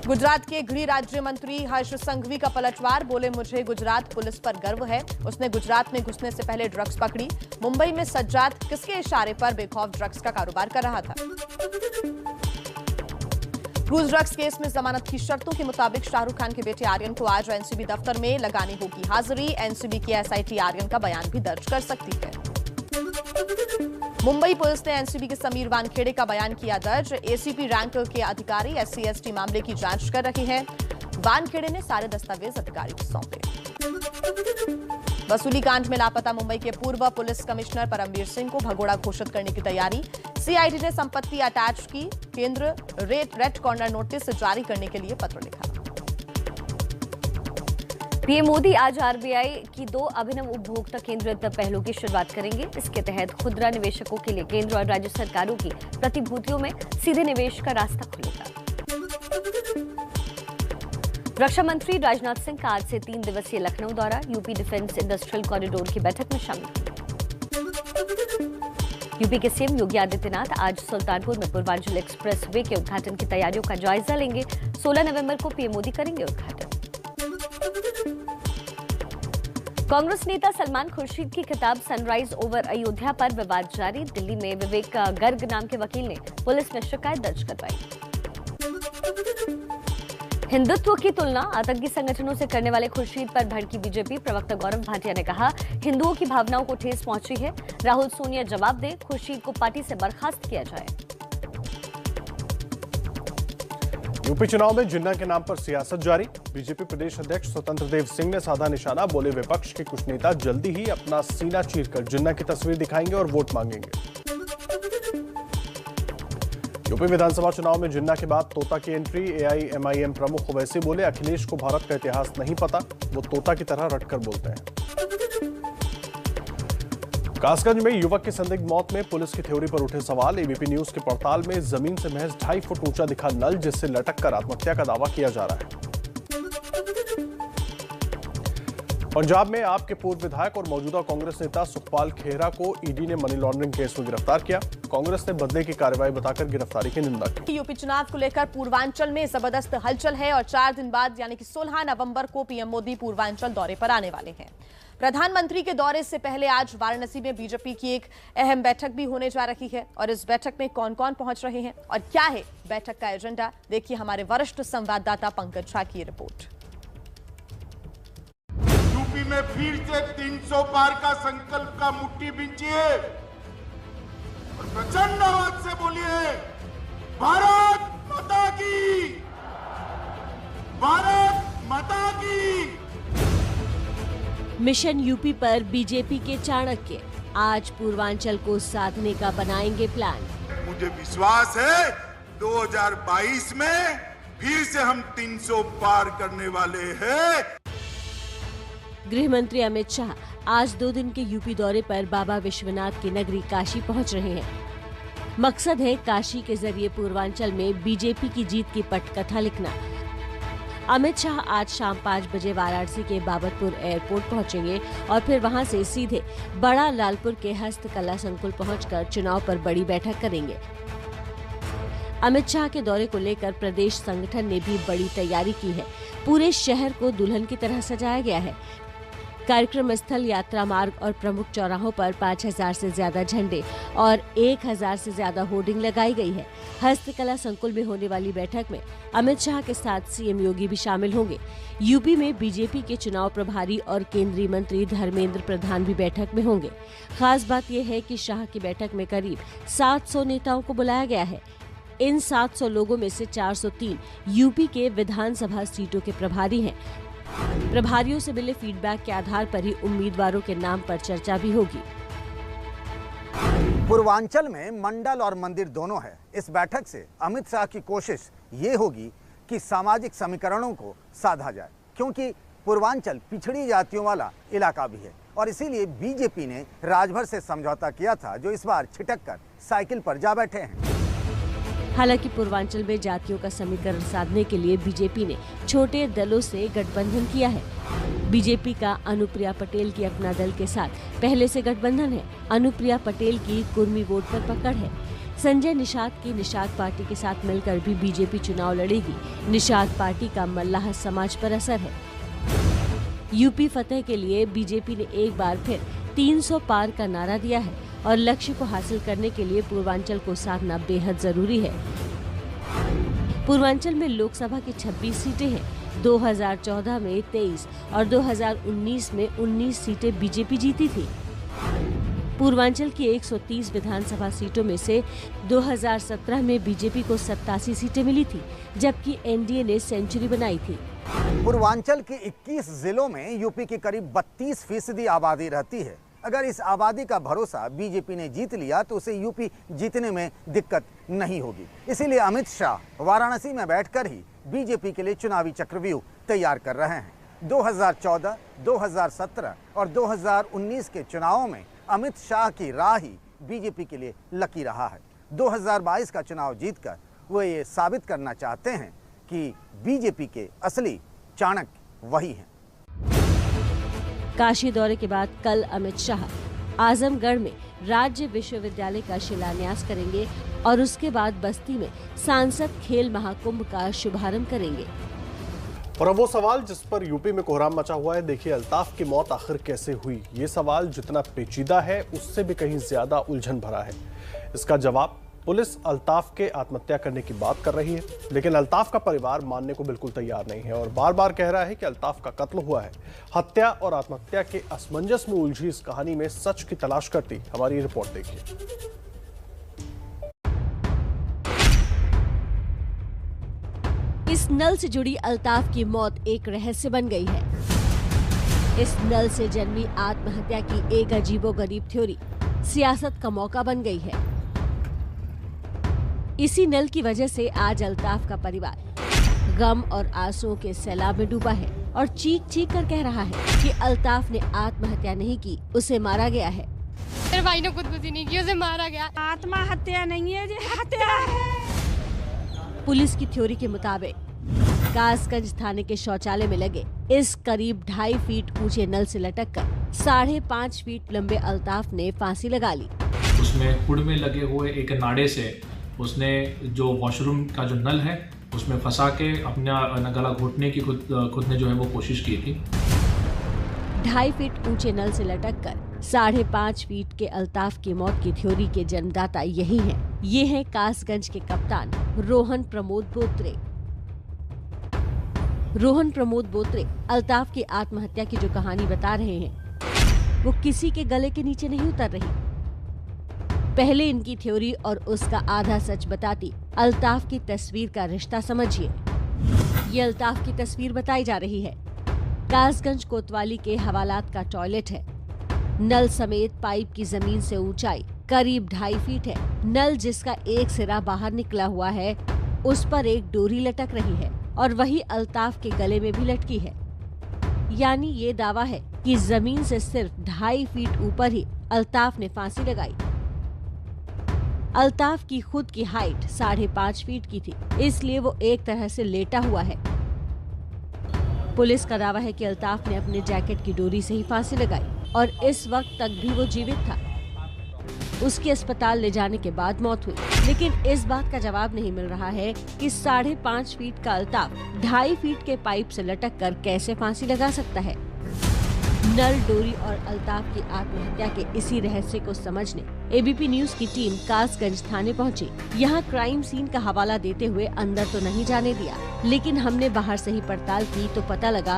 गुजरात के गृह राज्य मंत्री हर्ष संघवी का पलटवार। बोले, मुझे गुजरात पुलिस पर गर्व है। उसने गुजरात में घुसने से पहले ड्रग्स पकड़ी। मुंबई में सज्जाद किसके इशारे पर बेखौफ ड्रग्स का कारोबार कर रहा था। क्रूज ड्रग्स केस में जमानत की शर्तों के मुताबिक शाहरुख खान के बेटे आर्यन को आज एनसीबी दफ्तर में लगानी होगी हाजिरी। एनसीबी की एसआईटी आर्यन का बयान भी दर्ज कर सकती है। मुंबई पुलिस ने एनसीबी के समीर वानखेड़े का बयान किया दर्ज। एसीपी रैंक के अधिकारी SC/ST मामले की जांच कर रहे हैं। वानखेड़े ने सारे दस्तावेज अधिकारी को सौंपे। वसूली कांड में लापता मुंबई के पूर्व पुलिस कमिश्नर परमवीर सिंह को भगोड़ा घोषित करने की तैयारी। सीआईडी ने संपत्ति अटैच की। केंद्र रेड कॉर्नर नोटिस जारी करने के लिए पत्र लिखा। पीएम मोदी आज आरबीआई की 2 अभिनव उपभोक्ता केंद्रित पहलों की शुरुआत करेंगे। इसके तहत खुदरा निवेशकों के लिए केंद्र और राज्य सरकारों की प्रतिभूतियों में सीधे निवेश का रास्ता खुलेगा। रक्षा मंत्री राजनाथ सिंह का आज से 3 दिवसीय लखनऊ दौरा। यूपी डिफेंस इंडस्ट्रियल कॉरिडोर की बैठक में शामिल। यूपी के सीएम योगी आदित्यनाथ आज सुल्तानपुर में पूर्वांचल एक्सप्रेस वे के उद्घाटन की तैयारियों का जायजा लेंगे। 16 नवंबर को पीएम मोदी करेंगे उद्घाटन। कांग्रेस नेता सलमान खुर्शीद की खिताब सनराइज ओवर अयोध्या पर विवाद जारी। दिल्ली में विवेक गर्ग नाम के वकील ने पुलिस में शिकायत दर्ज करवाई। हिंदुत्व की तुलना आतंकी संगठनों से करने वाले खुर्शीद पर भड़की बीजेपी। प्रवक्ता गौरव भाटिया ने कहा, हिंदुओं की भावनाओं को ठेस पहुंची है। राहुल सोनिया जवाब दे, खुर्शीद को पार्टी से बर्खास्त किया जाए। यूपी चुनाव में जिन्ना के नाम पर सियासत जारी। बीजेपी प्रदेश अध्यक्ष स्वतंत्र देव सिंह ने साधा निशाना। बोले, विपक्ष के कुछ नेता जल्दी ही अपना सीना चीरकर जिन्ना की तस्वीर दिखाएंगे और वोट मांगेंगे। यूपी विधानसभा चुनाव में जिन्ना के बाद तोता की एंट्री। AIMIM प्रमुख ओवैसी बोले, अखिलेश को भारत का इतिहास नहीं पता, वो तोता की तरह रटकर बोलते हैं। कासगंज में युवक की संदिग्ध मौत में पुलिस की थ्योरी पर उठे सवाल। एबीपी न्यूज के पड़ताल में जमीन से महज 2.5 फुट ऊंचा दिखा नल, जिससे लटक कर आत्महत्या का दावा किया जा रहा है। पंजाब में आप के पूर्व विधायक और मौजूदा कांग्रेस नेता सुखपाल खेहरा को ईडी ने मनी लॉन्ड्रिंग केस में गिरफ्तार किया। कांग्रेस ने बदले की कार्रवाई बताकर गिरफ्तारी की निंदा की। यूपी चुनाव को लेकर पूर्वांचल में जबरदस्त हलचल है और 4 दिन बाद यानी कि 16 नवंबर को पीएम मोदी पूर्वांचल दौरे पर आने वाले हैं। प्रधानमंत्री के दौरे से पहले आज वाराणसी में बीजेपी की एक अहम बैठक भी होने जा रही है। और इस बैठक में कौन कौन पहुंच रहे हैं और क्या है बैठक का एजेंडा, देखिए हमारे वरिष्ठ संवाददाता पंकज झा की रिपोर्ट। में फिर से 300 पार का संकल्प का मुट्ठी बींचिए और प्रचंड आवाज से बोलिए, भारत माता की, भारत माता की। मिशन यूपी पर बीजेपी के चाणक्य आज पूर्वांचल को साधने का बनाएंगे प्लान। मुझे विश्वास है 2022 में फिर से हम 300 पार करने वाले हैं। गृह मंत्री अमित शाह आज 2 दिन के यूपी दौरे पर बाबा विश्वनाथ की नगरी काशी पहुंच रहे हैं। मकसद है काशी के जरिए पूर्वांचल में बीजेपी की जीत की पटकथा लिखना। अमित शाह आज शाम 5 बजे वाराणसी के बाबतपुर एयरपोर्ट पहुंचेंगे और फिर वहां से सीधे बड़ा लालपुर के हस्तकला संकुल पहुंचकर चुनाव पर बड़ी बैठक करेंगे। अमित शाह के दौरे को लेकर प्रदेश संगठन ने भी बड़ी तैयारी की है। पूरे शहर को दुल्हन की तरह सजाया गया है। कार्यक्रम स्थल, यात्रा मार्ग और प्रमुख चौराहों पर 5000 से ज्यादा झंडे और 1000 से ज्यादा होर्डिंग लगाई गई है। हस्तकला संकुल में होने वाली बैठक में अमित शाह के साथ सीएम योगी भी शामिल होंगे। यूपी में बीजेपी के चुनाव प्रभारी और केंद्रीय मंत्री धर्मेंद्र प्रधान भी बैठक में होंगे। खास बात यह है कि शाह की बैठक में करीब 700 नेताओं को बुलाया गया है। इन 700 लोगों में से 403 यूपी के विधानसभा सीटों के प्रभारी हैं। प्रभारियों से मिले फीडबैक के आधार पर ही उम्मीदवारों के नाम पर चर्चा भी होगी। पूर्वांचल में मंडल और मंदिर दोनों है। इस बैठक से अमित शाह की कोशिश ये होगी कि सामाजिक समीकरणों को साधा जाए, क्योंकि पूर्वांचल पिछड़ी जातियों वाला इलाका भी है और इसीलिए बीजेपी ने राजभर से समझौता किया था, जो इस बार छिटक कर साइकिल पर जा बैठे हैं। हालांकि पूर्वांचल में जातियों का समीकरण साधने के लिए बीजेपी ने छोटे दलों से गठबंधन किया है। बीजेपी का अनुप्रिया पटेल की अपना दल के साथ पहले से गठबंधन है। अनुप्रिया पटेल की कुर्मी वोट पर पकड़ है। संजय निषाद की निषाद पार्टी के साथ मिलकर भी बीजेपी चुनाव लड़ेगी। निषाद पार्टी का मल्लाह समाज पर असर है। यूपी फतेह के लिए बीजेपी ने एक बार फिर 300 पार का नारा दिया है और लक्ष्य को हासिल करने के लिए पूर्वांचल को साधना बेहद जरूरी है। पूर्वांचल में लोकसभा की 26 सीटें हैं। 2014 में 23 और 2019 में 19 सीटें बीजेपी जीती थी। पूर्वांचल की 130 विधानसभा सीटों में से 2017 में बीजेपी को 87 सीटें मिली थी, जबकि एनडीए ने सेंचुरी बनाई थी। पूर्वांचल के 21 जिलों में यूपी की करीब 32% आबादी रहती है। अगर इस आबादी का भरोसा बीजेपी ने जीत लिया तो उसे यूपी जीतने में दिक्कत नहीं होगी। इसीलिए अमित शाह वाराणसी में बैठकर ही बीजेपी के लिए चुनावी चक्रव्यूह तैयार कर रहे हैं। 2014, 2017 और 2019 के चुनावों में अमित शाह की राह ही बीजेपी के लिए लकी रहा है। 2022 का चुनाव जीतकर वो ये साबित करना चाहते हैं कि बीजेपी के असली चाणक्य वही हैं। काशी दौरे के बाद कल अमित शाह आजमगढ़ में राज्य विश्वविद्यालय का शिलान्यास करेंगे और उसके बाद बस्ती में सांसद खेल महाकुंभ का शुभारंभ करेंगे। और अब वो सवाल जिस पर यूपी में कोहराम मचा हुआ है, देखिए अल्ताफ की मौत आखिर कैसे हुई। ये सवाल जितना पेचीदा है उससे भी कहीं ज्यादा उलझन भरा है। इसका जवाब पुलिस अल्ताफ के आत्महत्या करने की बात कर रही है, लेकिन अल्ताफ का परिवार मानने को बिल्कुल तैयार नहीं है और बार बार कह रहा है कि अल्ताफ का कत्ल हुआ है। हत्या और आत्महत्या के असमंजस में उलझी इस कहानी में सच की तलाश करती हमारी रिपोर्ट देखिए। इस नल से जुड़ी अल्ताफ की मौत एक रहस्य बन गई है। इस नल से जन्मी आत्महत्या की एक अजीबोगरीब थ्योरी सियासत का मौका बन गई है। इसी नल की वजह से आज अल्ताफ का परिवार गम और आंसुओं के सैलाब में डूबा है और चीख चीख कर कह रहा है कि अल्ताफ ने आत्महत्या नहीं की, उसे मारा गया है। मेरे भाई ने खुदकुशी नहीं की, उसे मारा गया। आत्महत्या नहीं है, ये हत्या है। पुलिस की थ्योरी के मुताबिक कासगंज थाने के शौचालय में लगे इस करीब 2.5 फीट ऊंचे नल से लटककर 5.5 फीट लंबे अल्ताफ ने फांसी लगा ली। उसमें कुड़ में लगे हुए एक नाड़े से उसने जो वॉशरूम का जो नल है उसमें फंसा के अपना गला घोटने की खुद ने जो है वो कोशिश की थी। 2.5 फीट ऊंचे नल से लटककर 5.5 फीट के अल्ताफ की मौत की थ्योरी के जन्मदाता यही हैं। ये हैं कासगंज के कप्तान रोहन प्रमोद बोत्रे। रोहन प्रमोद बोत्रे अल्ताफ की आत्महत्या की जो कहानी बता रहे हैं वो किसी के गले के नीचे नहीं उतर रही। पहले इनकी थ्योरी और उसका आधा सच बताती अल्ताफ की तस्वीर का रिश्ता समझिए। ये अल्ताफ की तस्वीर बताई जा रही है। कासगंज कोतवाली के हवालात का टॉयलेट है। नल समेत पाइप की जमीन से ऊंचाई करीब 2.5 फीट है। नल जिसका एक सिरा बाहर निकला हुआ है उस पर एक डोरी लटक रही है और वही अल्ताफ के गले में भी लटकी है। यानी ये दावा है कि जमीन से सिर्फ 2.5 फीट ऊपर ही अल्ताफ ने फांसी लगाई। अल्ताफ की खुद की हाइट 5.5 फीट की थी, इसलिए वो एक तरह से लेटा हुआ है। पुलिस का दावा है कि अल्ताफ ने अपने जैकेट की डोरी से ही फांसी लगाई और इस वक्त तक भी वो जीवित था। उसकी अस्पताल ले जाने के बाद मौत हुई, लेकिन इस बात का जवाब नहीं मिल रहा है कि 5.5 फीट का अल्ताफ 2.5 फीट के पाइप से लटक कर कैसे फांसी लगा सकता है। नल, डोरी और अल्ताफ की आत्महत्या के इसी रहस्य को समझने एबीपी न्यूज की टीम कासगंज थाने पहुंची। यहाँ क्राइम सीन का हवाला देते हुए अंदर तो नहीं जाने दिया, लेकिन हमने बाहर से ही पड़ताल की तो पता लगा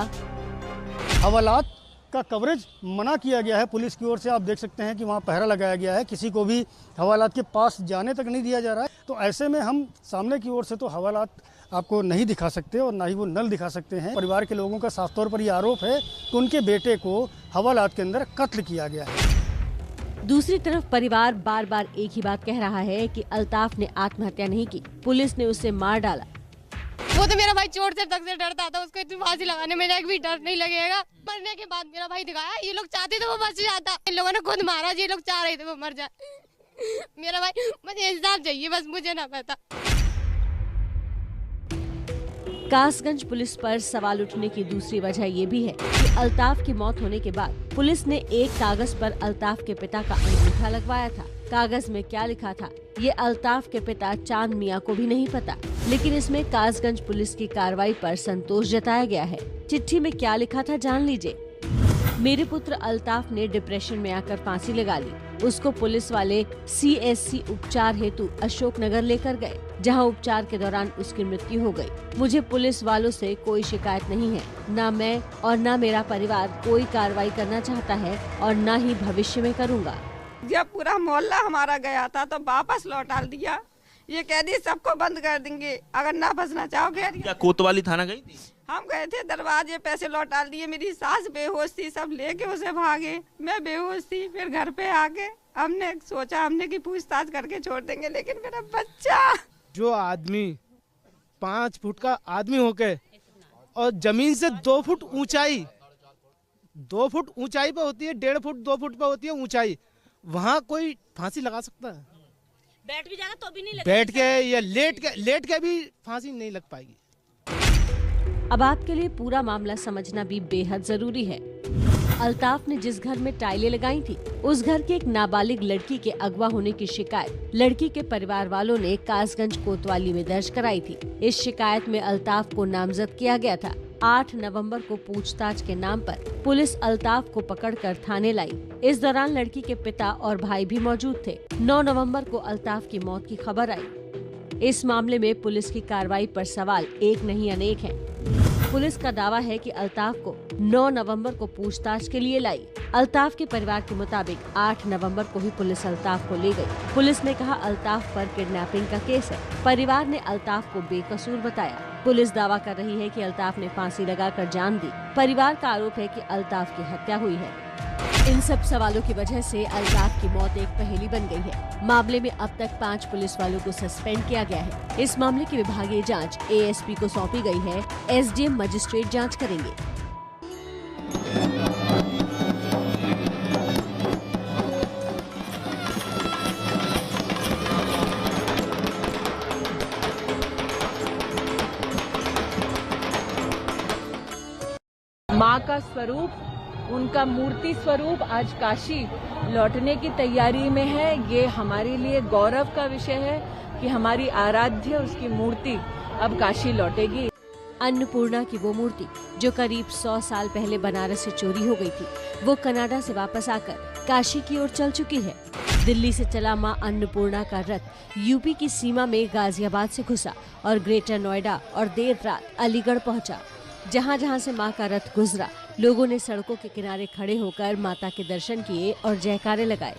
हवालात का कवरेज मना किया गया है। पुलिस की ओर से आप देख सकते हैं कि वहाँ पहरा लगाया गया है, किसी को भी हवालात के पास जाने तक नहीं दिया जा रहा है। तो ऐसे में हम सामने की ओर से तो हवालात आपको नहीं दिखा सकते और ना ही वो नल दिखा सकते हैं। परिवार के लोगों का साफ तौर पर ये आरोप है कि उनके बेटे को हवालात के अंदर कत्ल किया गया है। दूसरी तरफ परिवार बार बार एक ही बात कह रहा है कि अल्ताफ ने आत्महत्या नहीं की, पुलिस ने उसे मार डाला। वो तो मेरा भाई चोट से तक से डरता था, उसको इतनी फांसी लगाने में एक भी डर नहीं लगेगा। मरने के बाद मेरा भाई दिखाया, ये लोग चाहते थे वो बच जाता, इन लोगों ने खुद मारा, ये लोग चाह रहे थे वो मर जाए। मेरा भाई, मुझे इंसाफ चाहिए, बस मुझे ना पता। कासगंज पुलिस पर सवाल उठने की दूसरी वजह ये भी है कि अल्ताफ की मौत होने के बाद पुलिस ने एक कागज पर अल्ताफ के पिता का अंगूठा लगवाया था। कागज में क्या लिखा था ये अल्ताफ के पिता चांद मियां को भी नहीं पता, लेकिन इसमें कासगंज पुलिस की कार्रवाई पर संतोष जताया गया है। चिट्ठी में क्या लिखा था जान लीजिए। मेरे पुत्र अल्ताफ ने डिप्रेशन में आकर फांसी लगा ली। उसको पुलिस वाले CSC उपचार हेतु अशोकनगर लेकर गए, जहां उपचार के दौरान उसकी मृत्यु हो गई। मुझे पुलिस वालों से कोई शिकायत नहीं है, ना मैं और ना मेरा परिवार कोई कार्रवाई करना चाहता है और ना ही भविष्य में करूँगा। जब पूरा मोहल्ला हमारा गया था तो वापस लौटा दिया। ये कह दी सबको बंद कर देंगे, अगर ना बचना चाहोगे। क्या कोतवाली थाना गई थी? हम गए थे, दरवाजे पैसे लौटा दिए। मेरी सास बेहोश थी, सब लेके उसे भागे। मैं बेहोश थी, फिर घर पे आके हमने सोचा कि पूछताछ करके छोड़ देंगे, लेकिन मेरा बच्चा, जो आदमी 5 फुट का आदमी होके और जमीन से 2 फुट ऊंचाई, 2 फुट ऊंचाई पे होती है, 1.5 फुट 2 फुट पे होती है ऊंचाई, वहाँ कोई फांसी लगा सकता है? बैठ भी जाएगा तो भी नहीं लगेगा। बैठ के या लेट के भी फांसी नहीं लग पाएगी। अब आपके लिए पूरा मामला समझना भी बेहद जरूरी है। अल्ताफ ने जिस घर में टाइलें लगाई थी, उस घर की एक नाबालिग लड़की के अगवा होने की शिकायत लड़की के परिवार वालों ने कासगंज कोतवाली में दर्ज कराई थी। इस शिकायत में अल्ताफ को नामजद किया गया था। 8 नवंबर को पूछताछ के नाम पर पुलिस अल्ताफ को पकड़कर थाने लाई। इस दौरान लड़की के पिता और भाई भी मौजूद थे। 9 नवंबर को अल्ताफ की मौत की खबर आई। इस मामले में पुलिस की कार्रवाई पर सवाल एक नहीं अनेक हैं। पुलिस का दावा है कि अल्ताफ को 9 नवंबर को पूछताछ के लिए लाई। अल्ताफ के परिवार के मुताबिक 8 नवंबर को ही पुलिस अल्ताफ को ले गई। पुलिस ने कहा अल्ताफ पर किडनैपिंग का केस है। परिवार ने अल्ताफ को बेकसूर बताया। पुलिस दावा कर रही है कि अल्ताफ ने फांसी लगाकर जान दी। परिवार का आरोप है कि अल्ताफ की हत्या हुई है। इन सब सवालों की वजह से अल्ताफ की मौत एक पहेली बन गई है। मामले में अब तक 5 पुलिस वालों को सस्पेंड किया गया है। इस मामले की विभागीय जांच ASP को सौंपी गई है। SDM मजिस्ट्रेट जांच करेंगे। माँ का स्वरूप, उनका मूर्ति स्वरूप आज काशी लौटने की तैयारी में है। ये हमारे लिए गौरव का विषय है कि हमारी आराध्य उसकी मूर्ति अब काशी लौटेगी। अन्नपूर्णा की वो मूर्ति जो करीब 100 साल पहले बनारस से चोरी हो गई थी, वो कनाडा से वापस आकर काशी की ओर चल चुकी है। दिल्ली से चला मां अन्नपूर्णा का रथ यूपी की सीमा में गाजियाबाद से घुसा और ग्रेटर नोएडा और देर रात अलीगढ़ पहुंचा। जहां जहां से मां का रथ गुजरा, लोगों ने सड़कों के किनारे खड़े होकर माता के दर्शन किए और जयकारे लगाए।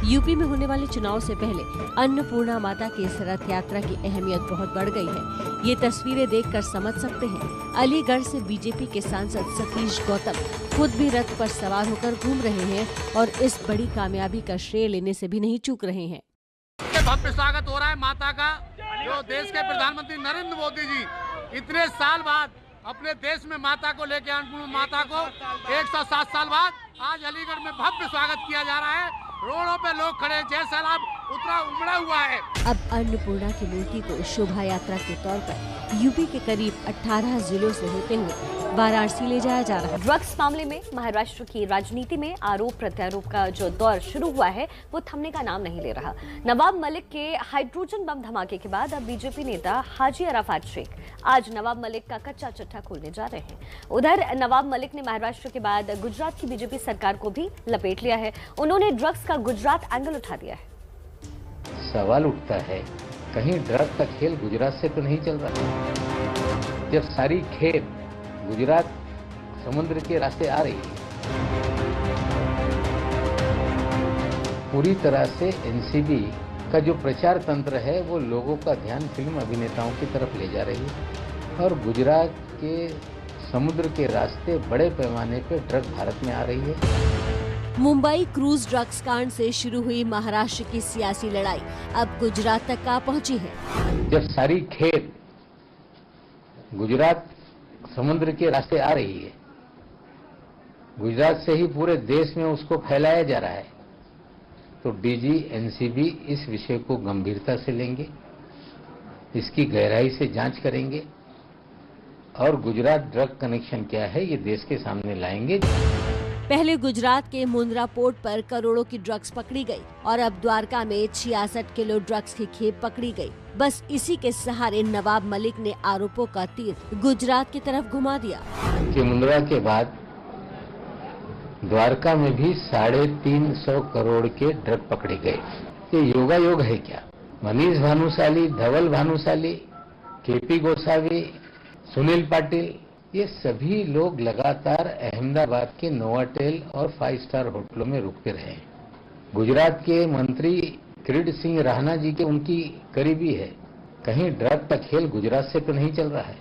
यूपी में होने वाले चुनाव से पहले अन्नपूर्णा माता की इस रथ यात्रा की अहमियत बहुत बढ़ गई है। ये तस्वीरें देखकर समझ सकते हैं। अलीगढ़ से बीजेपी के सांसद सतीश गौतम खुद भी रथ पर सवार होकर घूम रहे हैं और इस बड़ी कामयाबी का श्रेय लेने से भी नहीं चूक रहे हैं। भव्य स्वागत हो रहा है माता का, जो देश के प्रधानमंत्री नरेंद्र मोदी जी इतने साल बाद अपने देश में माता को लेके, अन्नपूर्णा माता को 107 साल बाद आज अलीगढ़ में भव्य स्वागत किया जा रहा है। रोडों पे लोग खड़े, जैसा लाभ उतरा उमड़ा हुआ है। अब अन्नपूर्णा की मूर्ति को शोभा यात्रा के तौर पर यूपी के करीब 18 जिलों से होते हुए वाराणसी ले जाया जा रहा है। ड्रग्स मामले में महाराष्ट्र की राजनीति में आरोप प्रत्यारोप का जो दौर शुरू हुआ है वो थमने का नाम नहीं ले रहा। नवाब मलिक के हाइड्रोजन बम धमाके के बाद अब बीजेपी नेता हाजी अराफात शेख आज नवाब मलिक का कच्चा चिट्ठा खोलने जा रहे हैं। उधर नवाब मलिक ने महाराष्ट्र के बाद गुजरात की बीजेपी सरकार को भी लपेट लिया है। उन्होंने ड्रग्स का गुजरात एंगल उठा दिया है। सवाल उठता है, कहीं ड्रग्स का खेल गुजरात से तो नहीं चल रहा? जब सारी खेल गुजरात समुद्र के रास्ते आ रही है, पूरी तरह से एनसीबी का जो प्रचार तंत्र है वो लोगों का ध्यान फिल्म अभिनेताओं की तरफ ले जा रही है और गुजरात के समुद्र के रास्ते बड़े पैमाने पे ड्रग भारत में आ रही है। मुंबई क्रूज ड्रग्स कांड से शुरू हुई महाराष्ट्र की सियासी लड़ाई अब गुजरात तक आ पहुंची है। जब सारी खेल गुजरात समुद्र के रास्ते आ रही है, गुजरात से ही पूरे देश में उसको फैलाया जा रहा है, तो डीजी एनसीबी इस विषय को गंभीरता से लेंगे, इसकी गहराई से जांच करेंगे और गुजरात ड्रग कनेक्शन क्या है ये देश के सामने लाएंगे। पहले गुजरात के मुंद्रा पोर्ट पर करोड़ों की ड्रग्स पकड़ी गई और अब द्वारका में 66 किलो ड्रग्स की खेप पकड़ी गई। बस इसी के सहारे नवाब मलिक ने आरोपों का तीर गुजरात की तरफ घुमा दिया कि मुंद्रा के बाद द्वारका में भी 350 करोड़ के ड्रग पकड़े गए। ये योगायोग है क्या? मनीष भानुशाली, धवल भानुशाली, केपी गोसावी, सुनील पाटिल, ये सभी लोग लगातार अहमदाबाद के नोवाटेल और 5 स्टार होटलों में रुकते रहे। गुजरात के मंत्री किरीट सिंह राणा जी के उनकी करीबी है। कहीं ड्रग का खेल गुजरात से तो नहीं चल रहा है?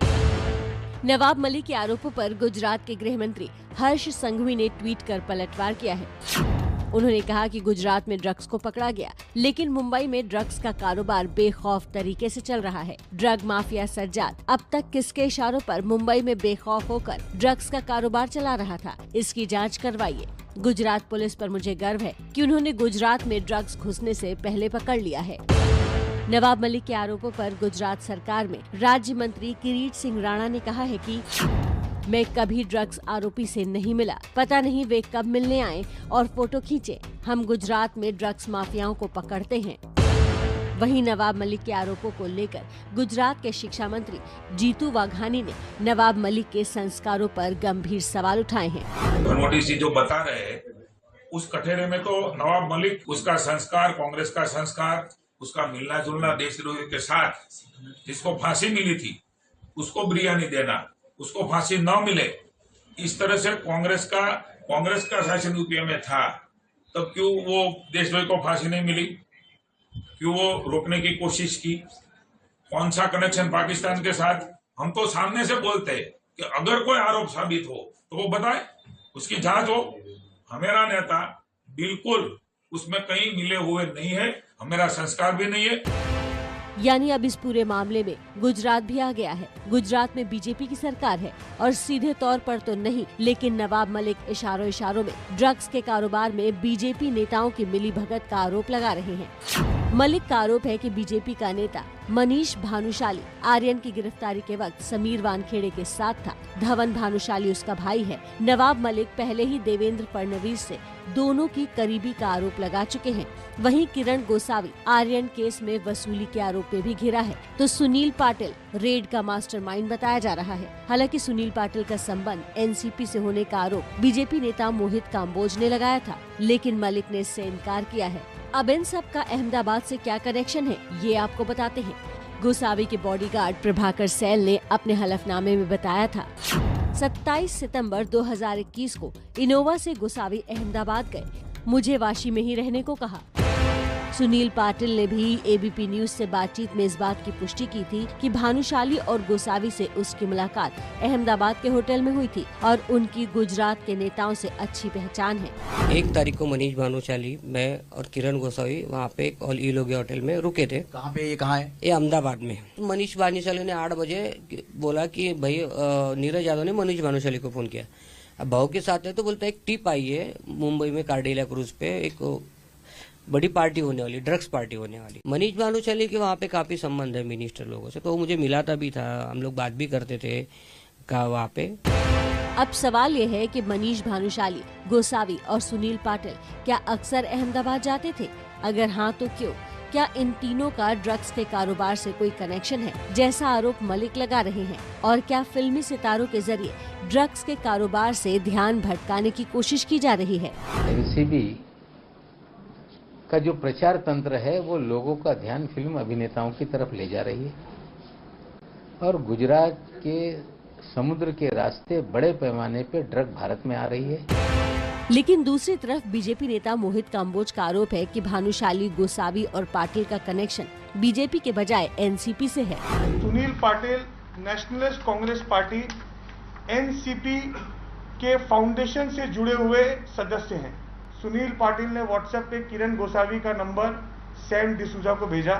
नवाब मलिक के आरोपों पर गुजरात के गृह मंत्री हर्ष संघवी ने ट्वीट कर पलटवार किया है। उन्होंने कहा कि गुजरात में ड्रग्स को पकड़ा गया, लेकिन मुंबई में ड्रग्स का कारोबार बेखौफ तरीके से चल रहा है। ड्रग माफिया सज्जाद अब तक किसके इशारों पर मुंबई में बेखौफ होकर ड्रग्स का कारोबार चला रहा था, इसकी जांच करवाइए। गुजरात पुलिस पर मुझे गर्व है कि उन्होंने गुजरात में ड्रग्स घुसने से पहले पकड़ लिया है। नवाब मलिक के आरोपों पर गुजरात सरकार में राज्य मंत्री किरीट सिंह राणा ने कहा है कि मैं कभी ड्रग्स आरोपी से नहीं मिला, पता नहीं वे कब मिलने आए और फोटो खींचे। हम गुजरात में ड्रग्स माफियाओं को पकड़ते हैं। वहीं नवाब मलिक के आरोपों को लेकर गुजरात के शिक्षा मंत्री जीतू वाघानी ने नवाब मलिक के संस्कारों पर गंभीर सवाल उठाए हैं। मोदी जी जो बता रहे हैं उस कठेरे में तो नवाब मलिक, उसका संस्कार, कांग्रेस का संस्कार, उसका मिलना जुलना देशद्रोही के साथ, जिसको फांसी मिली थी उसको बिरयानी देना, उसको फांसी न मिले, इस तरह से कांग्रेस का शासन यूपी में था, तब क्यों वो देशद्रोही को फांसी नहीं मिली? क्यों वो रोकने की कोशिश की? कौन सा कनेक्शन पाकिस्तान के साथ? हम तो सामने से बोलते हैं कि अगर कोई आरोप साबित हो तो वो बताए, उसकी जांच हो। हमारा नेता बिल्कुल उसमें कहीं मिले हुए नहीं है, हमारा संस्कार भी नहीं है। यानी अब इस पूरे मामले में गुजरात भी आ गया है। गुजरात में बीजेपी की सरकार है और सीधे तौर पर तो नहीं, लेकिन नवाब मलिक इशारों में ड्रग्स के कारोबार में बीजेपी नेताओं की मिलीभगत का आरोप लगा रहे हैं। मलिक का आरोप है कि बीजेपी का नेता मनीष भानुशाली आर्यन की गिरफ्तारी के वक्त समीर वानखेड़े के साथ था। धवन भानुशाली उसका भाई है। नवाब मलिक पहले ही देवेंद्र फडणवीस से दोनों की करीबी का आरोप लगा चुके हैं। वहीं किरण गोसावी आर्यन केस में वसूली के आरोप में भी घिरा है, तो सुनील पाटिल रेड का मास्टरमाइंड बताया जा रहा है। हालांकि सुनील पाटिल का संबंध एनसीपी से होने का आरोप बीजेपी नेता मोहित काम्बोज ने लगाया था, लेकिन मलिक ने इससे इनकार किया है। अब इन सब का अहमदाबाद से क्या कनेक्शन है, ये आपको बताते हैं। गोसावी के बॉडीगार्ड प्रभाकर सैल ने अपने हलफनामे में बताया था 27 सितंबर 2021 को इनोवा से गोसावी अहमदाबाद गए। मुझे वाशी में ही रहने को कहा। सुनील पाटिल ने भी एबीपी न्यूज से बातचीत में इस बात की पुष्टि की थी कि भानुशाली और गोसावी से उसकी मुलाकात अहमदाबाद के होटल में हुई थी और उनकी गुजरात के नेताओं से अच्छी पहचान है। 1 तारीख को मनीष भानुशाली, मैं और किरण गोसावी वहाँ पे ऑल ई लोगे होटल में रुके थे। कहाँ पे? ये कहाँ है? ये अहमदाबाद में। मनीष भानुशाली ने 8 बजे बोला कि भाई नीरज यादव ने मनीष भानुशाली को फोन किया। अब भाव के साथ है तो बोलता है एक टिप आई है मुंबई में कार्डेलिया क्रूज पे, एक बड़ी पार्टी होने वाली, ड्रग्स पार्टी होने वाली। मनीष भानुशाली के वहाँ पे काफी संबंध है मिनिस्टर लोगों से, तो वो मुझे मिलाता भी था, हम लोग बात भी करते थे वहाँ पे। अब सवाल ये है कि मनीष भानुशाली, गोसावी और सुनील पाटिल क्या अक्सर अहमदाबाद जाते थे? अगर हाँ तो क्यों? क्या इन तीनों का ड्रग्स के कारोबार से कोई कनेक्शन है, जैसा आरोप मलिक लगा रहे हैं? और क्या फिल्मी सितारों के जरिए ड्रग्स के कारोबार से ध्यान भटकाने की कोशिश की जा रही है? एनसीबी का जो प्रचार तंत्र है वो लोगों का ध्यान फिल्म अभिनेताओं की तरफ ले जा रही है और गुजरात के समुद्र के रास्ते बड़े पैमाने पे ड्रग भारत में आ रही है। लेकिन दूसरी तरफ बीजेपी नेता मोहित काम्बोज का आरोप है कि भानुशाली, गोसावी और पाटिल का कनेक्शन बीजेपी के बजाय एनसीपी से है। Sunil Patil nationalist Congress party NCP के फाउंडेशन से जुड़े हुए सदस्य हैं। सुनील पाटिल ने व्हाट्सएप पे किरण गोसावी का नंबर सैम डिसूजा को भेजा।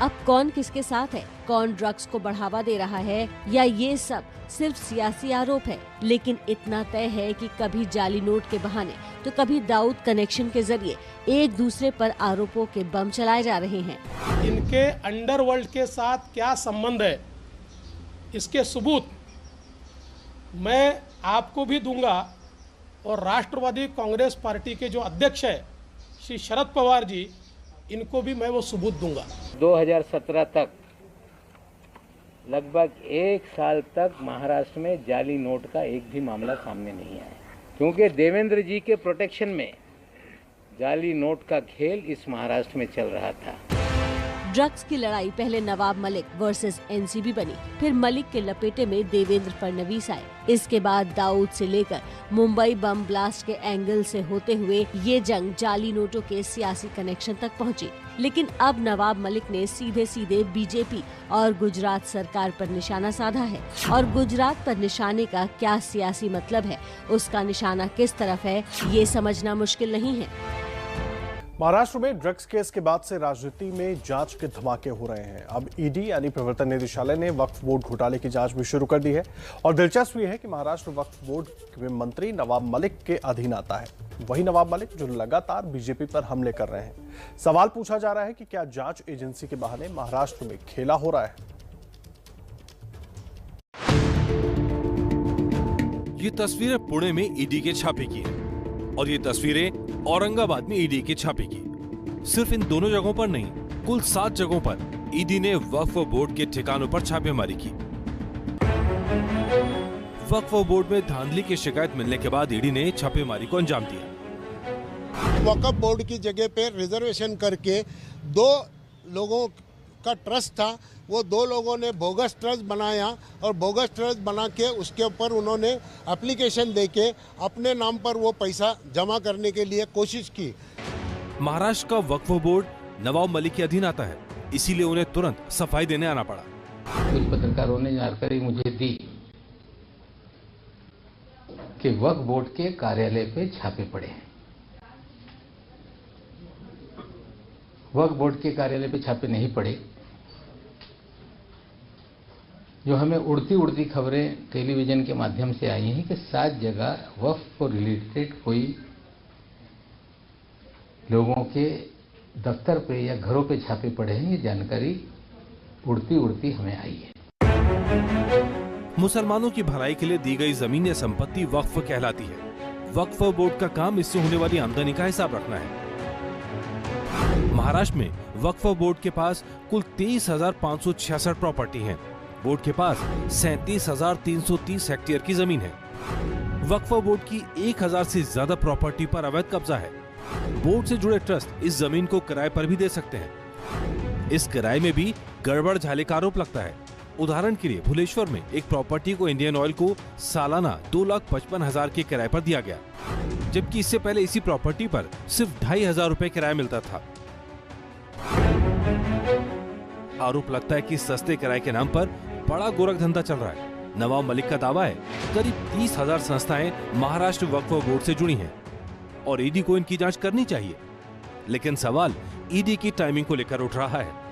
अब कौन किसके साथ है, कौन ड्रग्स को बढ़ावा दे रहा है, या ये सब सिर्फ सियासी आरोप है? लेकिन इतना तय है कि कभी जाली नोट के बहाने तो कभी दाऊद कनेक्शन के जरिए एक दूसरे पर आरोपों के बम चलाए जा रहे हैं। इनके अंडरवर्ल्ड के साथ क्या संबंध है, इसके सबूत मैं आपको भी दूंगा और राष्ट्रवादी कांग्रेस पार्टी के जो अध्यक्ष है श्री शरद पवार जी, इनको भी मैं वो सबूत दूंगा। 2017 तक लगभग 1 साल तक महाराष्ट्र में जाली नोट का एक भी मामला सामने नहीं आया, क्योंकि देवेंद्र जी के प्रोटेक्शन में जाली नोट का खेल इस महाराष्ट्र में चल रहा था। ड्रग्स की लड़ाई पहले नवाब मलिक वर्सेस एनसीबी बनी, फिर मलिक के लपेटे में देवेंद्र फडणवीस आए। इसके बाद दाऊद से लेकर मुंबई बम ब्लास्ट के एंगल से होते हुए ये जंग जाली नोटों के सियासी कनेक्शन तक पहुंची। लेकिन अब नवाब मलिक ने सीधे सीधे बीजेपी और गुजरात सरकार पर निशाना साधा है, और गुजरात पर निशाने का क्या सियासी मतलब है, उसका निशाना किस तरफ है, ये समझना मुश्किल नहीं है। महाराष्ट्र में ड्रग्स केस के बाद से राजनीति में जांच के धमाके हो रहे हैं। अब ईडी यानी प्रवर्तन निदेशालय ने वक्फ बोर्ड घोटाले की जांच भी शुरू कर दी है और दिलचस्प ये है कि महाराष्ट्र वक्फ बोर्ड के मंत्री नवाब मलिक के अधीन आता है। वही नवाब मलिक जो लगातार बीजेपी पर हमले कर रहे हैं। सवाल पूछा जा रहा है कि क्या जांच एजेंसी के बहाने महाराष्ट्र में खेला हो रहा है? ये तस्वीरें पुणे में ईडी के छापे की हैं और ये तस्वीरें औरंगाबाद में ईडी के छापे की। सिर्फ इन दोनों जगहों पर नहीं, कुल 7 जगहों पर ईडी ने वक्फ बोर्ड के ठिकानों पर छापेमारी की। वक्फ बोर्ड में धांधली की शिकायत मिलने के बाद ईडी ने छापेमारी को अंजाम दिया। वक्फ बोर्ड की जगह पे रिजर्वेशन करके 2 लोगों का ट्रस्ट था, वो 2 लोगों ने बोगस ट्रस्ट बनाया और बोगस ट्रस्ट बना के उसके ऊपर उन्होंने एप्लीकेशन देके अपने नाम पर वो पैसा जमा करने के लिए कोशिश की। महाराष्ट्र का वक्फ बोर्ड नवाब मलिक के अधीन आता है, इसीलिए उन्हें तुरंत सफाई देने आना पड़ा। कुछ पत्रकारों ने जानकारी मुझे दी कि वक्फ बोर्ड के कार्यालय पे छापे पड़े हैं। वक्फ बोर्ड के कार्यालय पे छापे नहीं पड़े। जो हमें उड़ती खबरें टेलीविजन के माध्यम से आई हैं कि 7 जगह वक्फ को रिलेटेड कोई लोगों के दफ्तर पे या घरों पे छापे पड़े हैं, ये जानकारी उड़ती हमें आई है। मुसलमानों की भलाई के लिए दी गई जमीन या संपत्ति वक्फ कहलाती है। वक्फ बोर्ड का काम इससे होने वाली आमदनी का हिसाब रखना है। महाराष्ट्र में वक्फ बोर्ड के पास कुल 23,566 प्रॉपर्टी हैं। बोर्ड के पास 37,330 हेक्टेयर की जमीन है। वक्फ बोर्ड की 1,000 से ज्यादा प्रॉपर्टी पर अवैध कब्जा है। बोर्ड से जुड़े ट्रस्ट इस जमीन को किराए पर भी दे सकते हैं। इस किराए में भी गड़बड़ झाले का आरोप लगता है। उदाहरण के लिए भुवनेश्वर में एक प्रॉपर्टी को इंडियन ऑयल को सालाना 2,55,000 के किराए पर दिया गया, जबकि इससे पहले इसी प्रॉपर्टी पर सिर्फ 2,500 रुपए किराया मिलता था। आरोप लगता है कि सस्ते किराए के नाम पर बड़ा गोरखधंधा चल रहा है। नवाब मलिक का दावा है करीब 30,000 संस्थाएं महाराष्ट्र वक्फ बोर्ड से जुड़ी हैं और ईडी को इनकी जांच करनी चाहिए। लेकिन सवाल ईडी की टाइमिंग को लेकर उठ रहा है।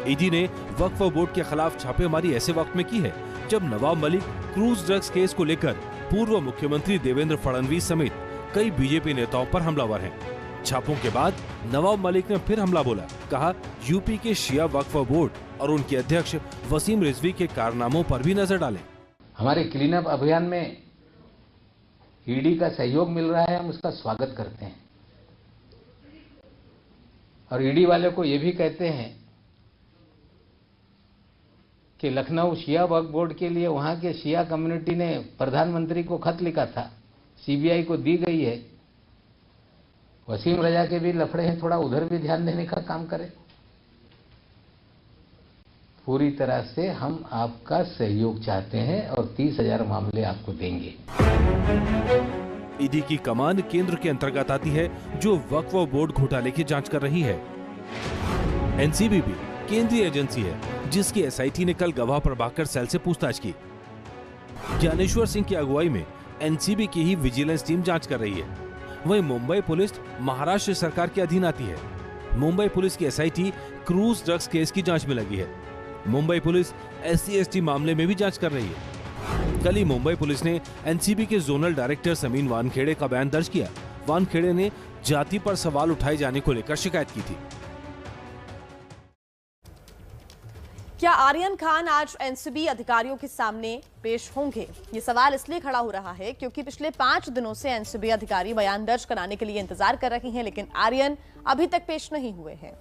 ईडी ने वक्फ बोर्ड के खिलाफ छापेमारी ऐसे वक्त में की है जब Nawab Malik cruise drugs case को लेकर पूर्व मुख्यमंत्री देवेंद्र फडणवीस समेत कई बीजेपी नेताओं पर हमलावर हैं। छापों के बाद नवाब मलिक ने फिर हमला बोला, कहा यूपी के शिया वक्फ बोर्ड और उनके अध्यक्ष वसीम रिजवी के कारनामों पर भी नजर डालें। हमारे क्लीन अप अभियान में ईडी का सहयोग मिल रहा है, हम उसका स्वागत करते हैं और ईडी वाले को ये भी कहते हैं कि लखनऊ शिया वक्फ बोर्ड के लिए वहां के शिया कम्युनिटी ने प्रधानमंत्री को खत लिखा था, सीबीआई को दी गई है। वसीम रजा के भी लफड़े हैं, थोड़ा उधर भी ध्यान देने का काम करें। पूरी तरह से हम आपका सहयोग चाहते हैं और 30,000 मामले आपको देंगे। ईडी की कमान केंद्र के अंतर्गत आती है जो वक्फ बोर्ड घोटाले की जांच कर रही है। एनसीबी भी केंद्रीय एजेंसी है जिसकी एसआईटी ने कल गवाह प्रभाकर सैल से पूछताछ की। ज्ञानेश्वर सिंह की अगुवाई में एनसीबी की ही विजिलेंस टीम जांच कर रही है। वहीं मुंबई पुलिस महाराष्ट्र सरकार के अधीन आती है। मुंबई पुलिस की एसआईटी क्रूज ड्रग्स केस की जांच में लगी है। मुंबई पुलिस SC/ST मामले में भी जांच कर रही है। कल ही मुंबई पुलिस ने एनसीबी के जोनल डायरेक्टर समीन वानखेड़े का बयान दर्ज किया। वानखेड़े ने जाति पर सवाल उठाए जाने को लेकर शिकायत की थी। क्या आर्यन खान आज एनसीबी अधिकारियों के सामने पेश होंगे? ये सवाल इसलिए खड़ा हो रहा है क्योंकि पिछले 5 दिनों से एनसीबी अधिकारी बयान दर्ज कराने के लिए इंतजार कर रहे हैं, लेकिन आर्यन अभी तक पेश नहीं हुए हैं।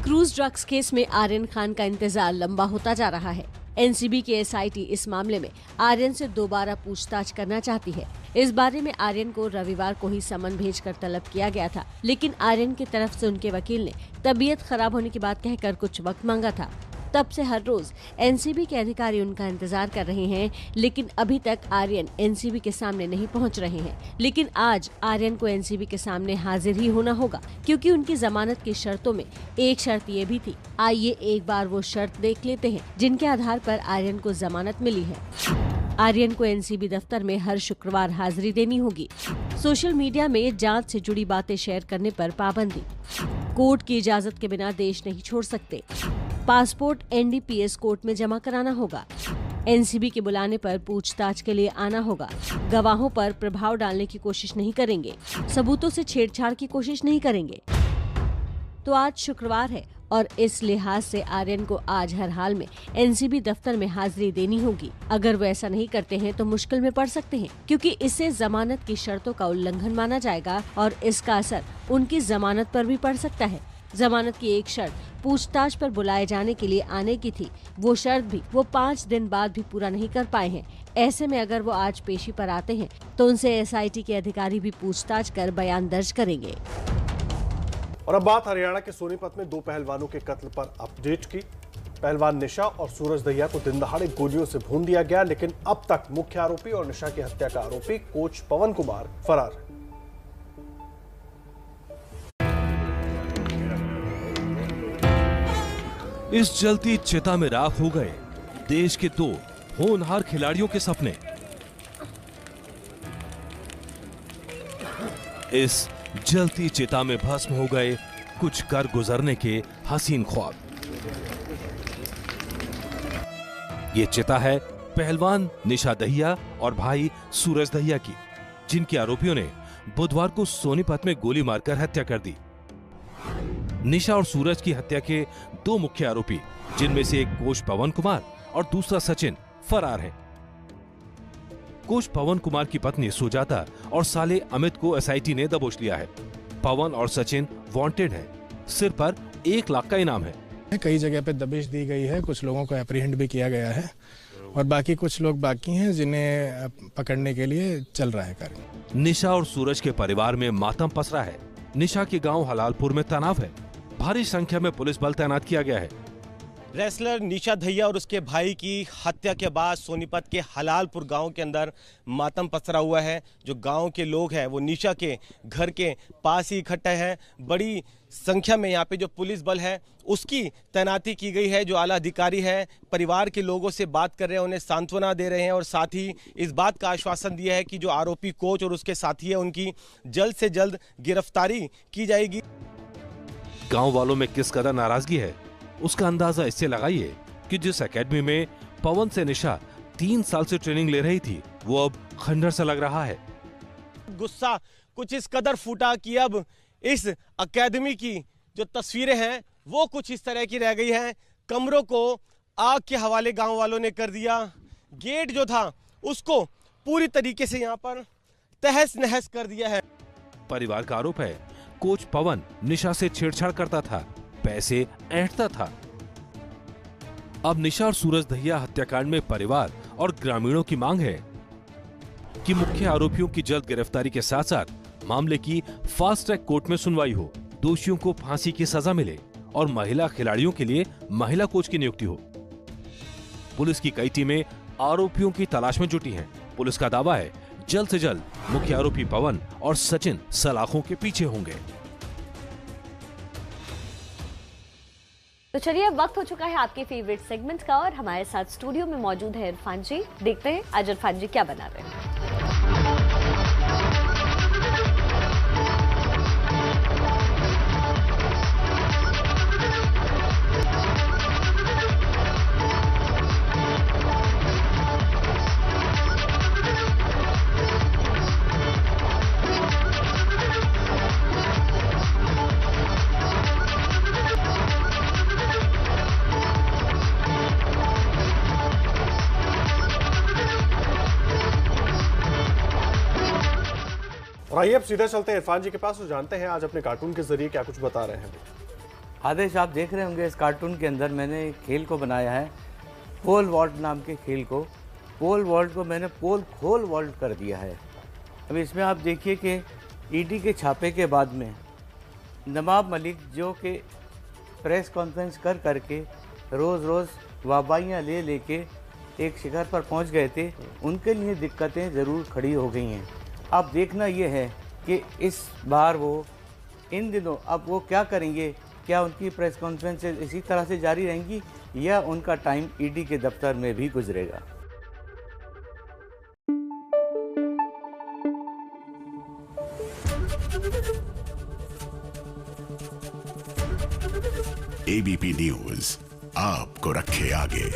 क्रूज ड्रग्स केस में आर्यन खान का इंतजार लंबा होता जा रहा है। एनसीबी की एसआईटी इस मामले में आर्यन से दोबारा पूछताछ करना चाहती है। इस बारे में आर्यन को रविवार को ही समन भेजकर तलब किया गया था, लेकिन आर्यन की तरफ से उनके वकील ने तबीयत खराब होने की बात कहकर कुछ वक्त मांगा था। तब से हर रोज एनसीबी के अधिकारी उनका इंतजार कर रहे हैं, लेकिन अभी तक आर्यन एनसीबी के सामने नहीं पहुंच रहे हैं। लेकिन आज आर्यन को एनसीबी के सामने हाजिर ही होना होगा, क्योंकि उनकी जमानत की शर्तों में एक शर्त ये भी थी। आइए एक बार वो शर्त देख लेते हैं जिनके आधार पर आर्यन को जमानत मिली है। आर्यन को एनसीबी दफ्तर में हर शुक्रवार हाजिरी देनी होगी। सोशल मीडिया में जांच से जुड़ी बातें शेयर करने पर पाबंदी। कोर्ट की इजाजत के बिना देश नहीं छोड़ सकते। पासपोर्ट NDPS कोर्ट में जमा कराना होगा। एनसीबी के बुलाने पर पूछताछ के लिए आना होगा। गवाहों पर प्रभाव डालने की कोशिश नहीं करेंगे। सबूतों से छेड़छाड़ की कोशिश नहीं करेंगे। तो आज शुक्रवार है और इस लिहाज से आर्यन को आज हर हाल में एनसीबी दफ्तर में हाजिरी देनी होगी। अगर वो ऐसा नहीं करते हैं तो मुश्किल में पड़ सकते हैं, क्योंकि इससे जमानत की शर्तों का उल्लंघन माना जाएगा और इसका असर उनकी जमानत पर भी पड़ सकता है। जमानत की एक शर्त पूछताछ पर बुलाए जाने के लिए आने की थी। वो शर्त भी वो 5 दिन बाद भी पूरा नहीं कर पाए हैं। ऐसे में अगर वो आज पेशी पर आते हैं तो उनसे एसआईटी के अधिकारी भी पूछताछ कर बयान दर्ज करेंगे। और अब बात हरियाणा के सोनीपत में 2 पहलवानों के कत्ल पर अपडेट की। पहलवान निशा और सूरज दहिया को दिन दहाड़े गोलियों से भून दिया गया, लेकिन अब तक मुख्य आरोपी और निशा की हत्या का आरोपी कोच पवन कुमार फरार है। इस जलती चिता में राख हो गए देश के 2 होनहार खिलाड़ियों के सपने। इस जलती चिता में भस्म हो गए कुछ कर गुजरने के हसीन ख्वाब। ये चिता है पहलवान निशा दहिया और भाई सूरज दहिया की, जिनके आरोपियों ने बुधवार को सोनीपत में गोली मारकर हत्या कर दी। निशा और सूरज की हत्या के 2 मुख्य आरोपी, जिनमें से एक कोच पवन कुमार और दूसरा सचिन, फरार हैं। कोच पवन कुमार की पत्नी सुजाता और साले अमित को एसआईटी ने दबोच लिया है। पवन और सचिन वांटेड हैं। सिर पर 1 लाख का इनाम है। कई जगह पे दबिश दी गई है, कुछ लोगों को एप्रीहेंड भी किया गया है और बाकी कुछ लोग बाकी हैं जिन्हें पकड़ने के लिए चल रहा है कार्य। निशा और सूरज के परिवार में मातम पसरा है। निशा के गांव हलालपुर में तनाव है। भारी संख्या में पुलिस बल तैनात किया गया है। रेसलर निशा दहिया और उसके भाई की हत्या के बाद सोनीपत के हलालपुर गांव के अंदर मातम पसरा हुआ है। जो गांव के लोग हैं वो निशा के घर के पास ही इकट्ठे हैं। बड़ी संख्या में यहाँ पे जो पुलिस बल है उसकी तैनाती की गई है। जो आला अधिकारी है परिवार के लोगों से बात कर रहे हैं, उन्हें सांत्वना दे रहे हैं और साथ ही इस बात का आश्वासन दिया है कि जो आरोपी कोच और उसके साथी है उनकी जल्द से जल्द गिरफ्तारी की जाएगी। गाँव वालों में किस कदर नाराजगी है उसका अंदाजा इससे लगाइए कि जिस एकेडमी में पवन से निशा 3 साल से ट्रेनिंग ले रही थी वो अब खंडर से लग रहा है। गुस्सा कुछ इस कदर फूटा कि अब इस एकेडमी की जो तस्वीरें हैं वो कुछ इस तरह की रह गई हैं। कमरों को आग के हवाले गांव वालों ने कर दिया। गेट जो था उसको पूरी तरीके से यहां पर तहस नहस कर दिया है। परिवार का आरोप है कोच पवन निशा से छेड़छाड़ करता था, पैसे ऐंठता था। अब निशा और सूरज दहिया हत्याकांड में परिवार और ग्रामीणों की मांग है कि मुख्य आरोपियों की जल्द गिरफ्तारी के साथ साथ मामले की फास्ट ट्रैक कोर्ट में सुनवाई हो, दोषियों को फांसी की सजा मिले और महिला खिलाड़ियों के लिए महिला कोच की नियुक्ति हो। पुलिस की कई टीमें आरोपियों की तलाश में जुटी हैं। पुलिस का दावा है जल्द से जल्द मुख्य आरोपी पवन और सचिन सलाखों के पीछे होंगे। तो चलिए अब वक्त हो चुका है आपके फेवरेट सेगमेंट का और हमारे साथ स्टूडियो में मौजूद है इरफान जी। देखते हैं आज इरफान जी क्या बना रहे हैं। आइए अब सीधे चलते हैं इरफान जी के पास और जानते हैं आज अपने कार्टून के जरिए क्या कुछ बता रहे हैं। आदेश, आप देख रहे होंगे इस कार्टून के अंदर मैंने खेल को बनाया है, पोल वॉल्ट नाम के खेल को। पोल वॉल्ट को मैंने पोल खोल वॉल्ट कर दिया है। अब इसमें आप देखिए कि ईडी के छापे के बाद में नवाब मलिक जो कि प्रेस कॉन्फ्रेंस कर करके रोज़ रोज़ वाहवाहियाँ ले लेके एक शिखर पर पहुंच गए थे, उनके लिए दिक्कतें ज़रूर खड़ी हो गई हैं। अब देखना ये है कि इस बार वो इन दिनों अब वो क्या करेंगे, क्या उनकी प्रेस कॉन्फ्रेंस इसी तरह से जारी रहेंगी या उनका टाइम ईडी के दफ्तर में भी गुजरेगा। एबीपी न्यूज़ आपको रखे आगे।